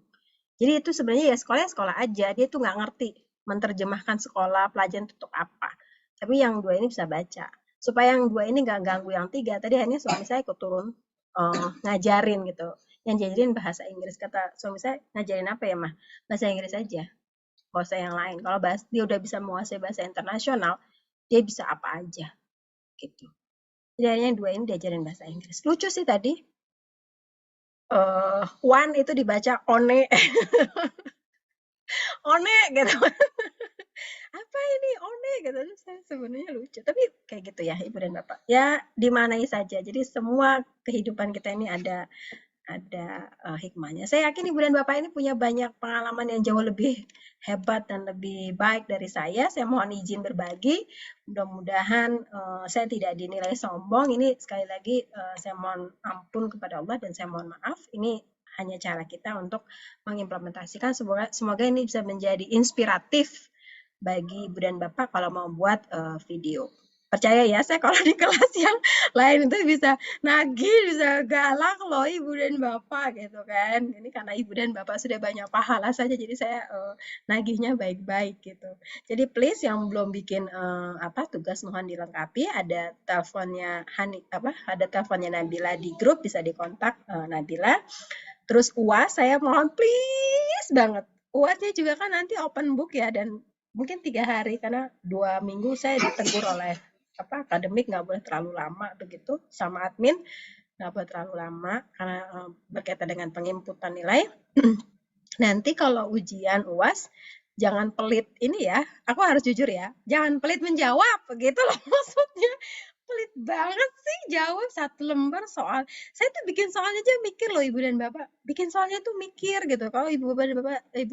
Jadi itu sebenarnya ya sekolah aja. Dia tuh gak ngerti menerjemahkan sekolah, pelajaran untuk apa. Tapi yang 2 ini bisa baca. Supaya yang 2 ini nggak ganggu yang 3, tadi akhirnya suami saya ikut turun ngajarin gitu. Yang diajarin bahasa Inggris. Kata suami saya, ngajarin apa ya Mah? Bahasa Inggris aja. Nggak usah yang lain. Kalau dia udah bisa menguasai bahasa internasional, dia bisa apa aja. Gitu. Jadi akhirnya yang 2 ini diajarin bahasa Inggris. Lucu sih tadi. One itu dibaca one. One gitu. Apa ini one gitu, saya sebenarnya lucu, tapi kayak gitu ya Ibu dan Bapak ya, dimanai saja. Jadi semua kehidupan kita ini ada hikmahnya. Saya yakin Ibu dan Bapak ini punya banyak pengalaman yang jauh lebih hebat dan lebih baik dari saya. Saya mohon izin berbagi. Mudah-mudahan saya tidak dinilai sombong. Ini sekali lagi saya mohon ampun kepada Allah dan saya mohon maaf. Ini hanya cara kita untuk mengimplementasikan. Semoga ini bisa menjadi inspiratif bagi Ibu dan Bapak kalau mau buat video. Percaya ya, saya kalau di kelas yang lain itu bisa nagih, bisa galak loh Ibu dan Bapak gitu kan. Ini karena Ibu dan Bapak sudah banyak pahala saja, jadi saya nagihnya baik-baik gitu. Jadi please yang belum bikin tugas mohon dilengkapi. Ada teleponnya ada teleponnya Nabila di grup, bisa dikontak Nabila. Terus UAS saya mohon please banget. UASnya juga kan nanti open book ya, dan mungkin 3 hari karena 2 minggu saya ditegur oleh akademik nggak boleh terlalu lama begitu, sama admin nggak boleh terlalu lama karena berkaitan dengan penginputan nilai. Nanti kalau ujian UAS jangan pelit ini ya, aku harus jujur ya, jangan pelit menjawab begitu loh maksudnya. Pelit banget sih jawab 1 lembar soal. Saya tuh bikin soalnya aja mikir loh Ibu dan Bapak. Bikin soalnya tuh mikir gitu. Kalau Ibu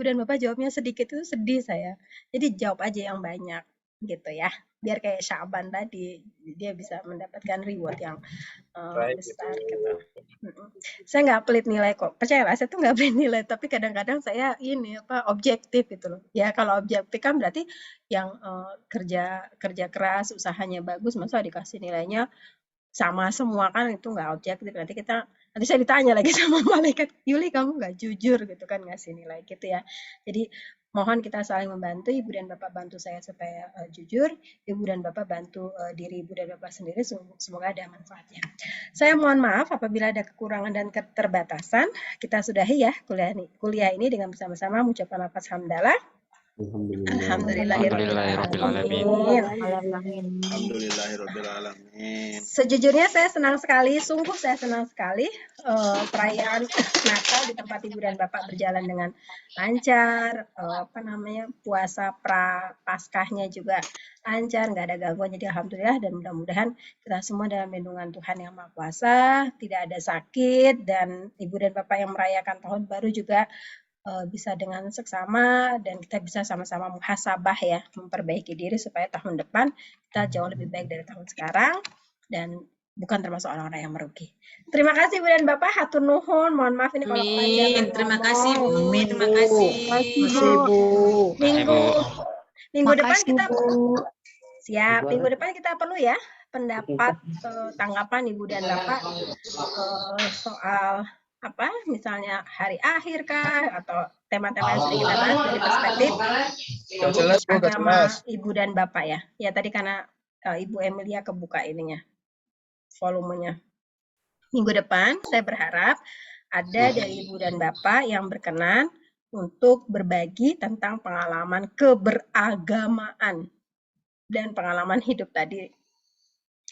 dan Bapak jawabnya sedikit itu sedih saya. Jadi jawab aja yang banyak gitu ya. Biar kayak Syaban tadi dia bisa mendapatkan reward yang besar gitu. Saya nggak pelit nilai kok. Percayalah saya tuh nggak pelit nilai, tapi kadang-kadang saya objektif gitu loh. Ya kalau objektif kan berarti yang kerja keras, usahanya bagus, masa dikasih nilainya sama semua, kan itu nggak objektif. Nanti saya ditanya lagi sama malaikat, Yuli kamu nggak jujur gitu kan ngasih nilai gitu ya. Jadi mohon kita saling membantu. Ibu dan Bapak bantu saya supaya jujur, Ibu dan Bapak bantu diri Ibu dan Bapak sendiri, semoga ada manfaatnya. Saya mohon maaf apabila ada kekurangan dan keterbatasan. Kita sudahi ya kuliah ini dengan bersama-sama mengucapkan lafaz hamdalah. Alhamdulillahirobbilalamin. Sejujurnya saya senang sekali, sungguh saya senang sekali perayaan Natal di tempat Ibu dan Bapak berjalan dengan lancar, puasa Paskahnya juga lancar, nggak ada gangguan. Jadi alhamdulillah, dan mudah-mudahan kita semua dalam lindungan Tuhan Yang Maha Kuasa, tidak ada sakit, dan Ibu dan Bapak yang merayakan tahun baru juga bisa dengan seksama, dan kita bisa sama-sama muhasabah ya, memperbaiki diri supaya tahun depan kita jauh lebih baik dari tahun sekarang dan bukan termasuk orang-orang yang merugi. Terima kasih Bu dan Bapak, hatur nuhun, mohon maaf ini kalau kepanjangan. Terima kasih Bu, terima kasih. Minggu depan kita siap. Minggu depan kita perlu ya pendapat tanggapan Ibu dan Bapak soal misalnya hari akhir kah, atau tema-tema yang sudah kita bahas dari perspektif agama Ibu dan Bapak ya. Ya tadi karena Ibu Emilia kebuka ininya, volumenya. Minggu depan saya berharap ada dari Ibu dan Bapak yang berkenan untuk berbagi tentang pengalaman keberagamaan dan pengalaman hidup tadi,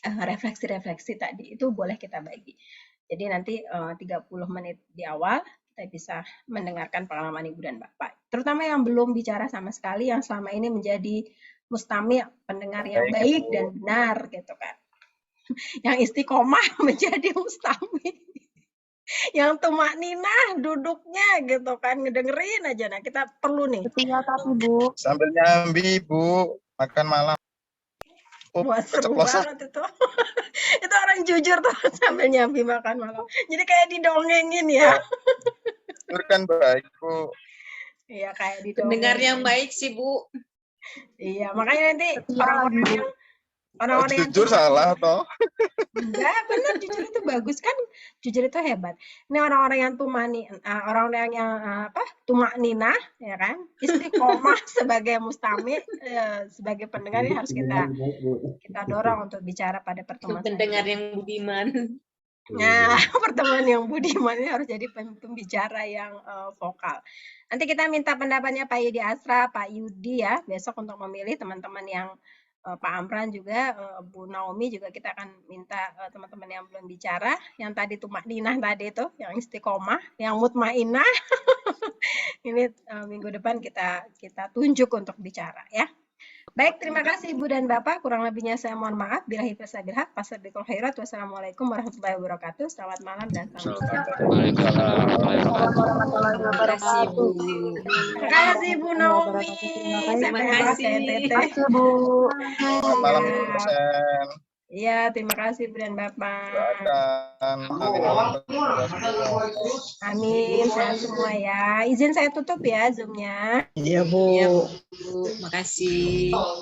refleksi-refleksi tadi itu boleh kita bagi. Jadi nanti 30 menit di awal kita bisa mendengarkan pengalaman Ibu dan Bapak. Terutama yang belum bicara sama sekali, yang selama ini menjadi mustami', pendengar yang baik dan benar gitu kan. Yang istiqomah menjadi mustami'. Yang tumak ninah duduknya gitu kan, ngedengerin aja. Nah kita perlu nih. Setia tapi Bu. Sambil nyambi Bu, makan malam. Wah seru banget itu. Itu orang jujur tuh sambil nyambi makan malam. Jadi kayak didongengin ya. Jujur kan baik Bu. Iya kayak didongengin. Pendengar yang baik sih Bu. Iya makanya nanti orang-orang yang jujur salah toh. Enggak, benar, jujur itu bagus kan, jujur itu hebat. Ini orang-orang yang orang-orang yang tumak ninah ya kan, istiqomah sebagai mustami', sebagai pendengar ini harus kita dorong untuk bicara pada pertemuan. Pendengar yang budiman. Nah, pertemuan yang budiman ini harus jadi pembicara yang vokal. Nanti kita minta pendapatnya Pak Yudi Asra, Pak Yudi ya, besok untuk memilih teman-teman yang Pak Amran juga, Bu Naomi juga kita akan minta teman-teman yang belum bicara, yang tadi tumak ninah tadi itu, yang istiqomah, yang mutmainah. Ini minggu depan kita tunjuk untuk bicara ya. Baik, terima kasih Ibu dan Bapak. Kurang lebihnya saya mohon maaf. Billahi taufiq wal haq. Fastabiqul khairat. Wassalamualaikum warahmatullahi wabarakatuh. Selamat malam dan salam sejahtera. Waalaikumsalam warahmatullahi Terima kasih, Bu. Terima kasih Bu Naomi. Terima Sampai kasih. NTT. Selamat malam, Bu dosen. Iya, terima kasih Bu dan Bapak. Doakan Amin, sehat semua ya. Izin saya tutup ya Zoom-nya. Iya, Bu. Makasih.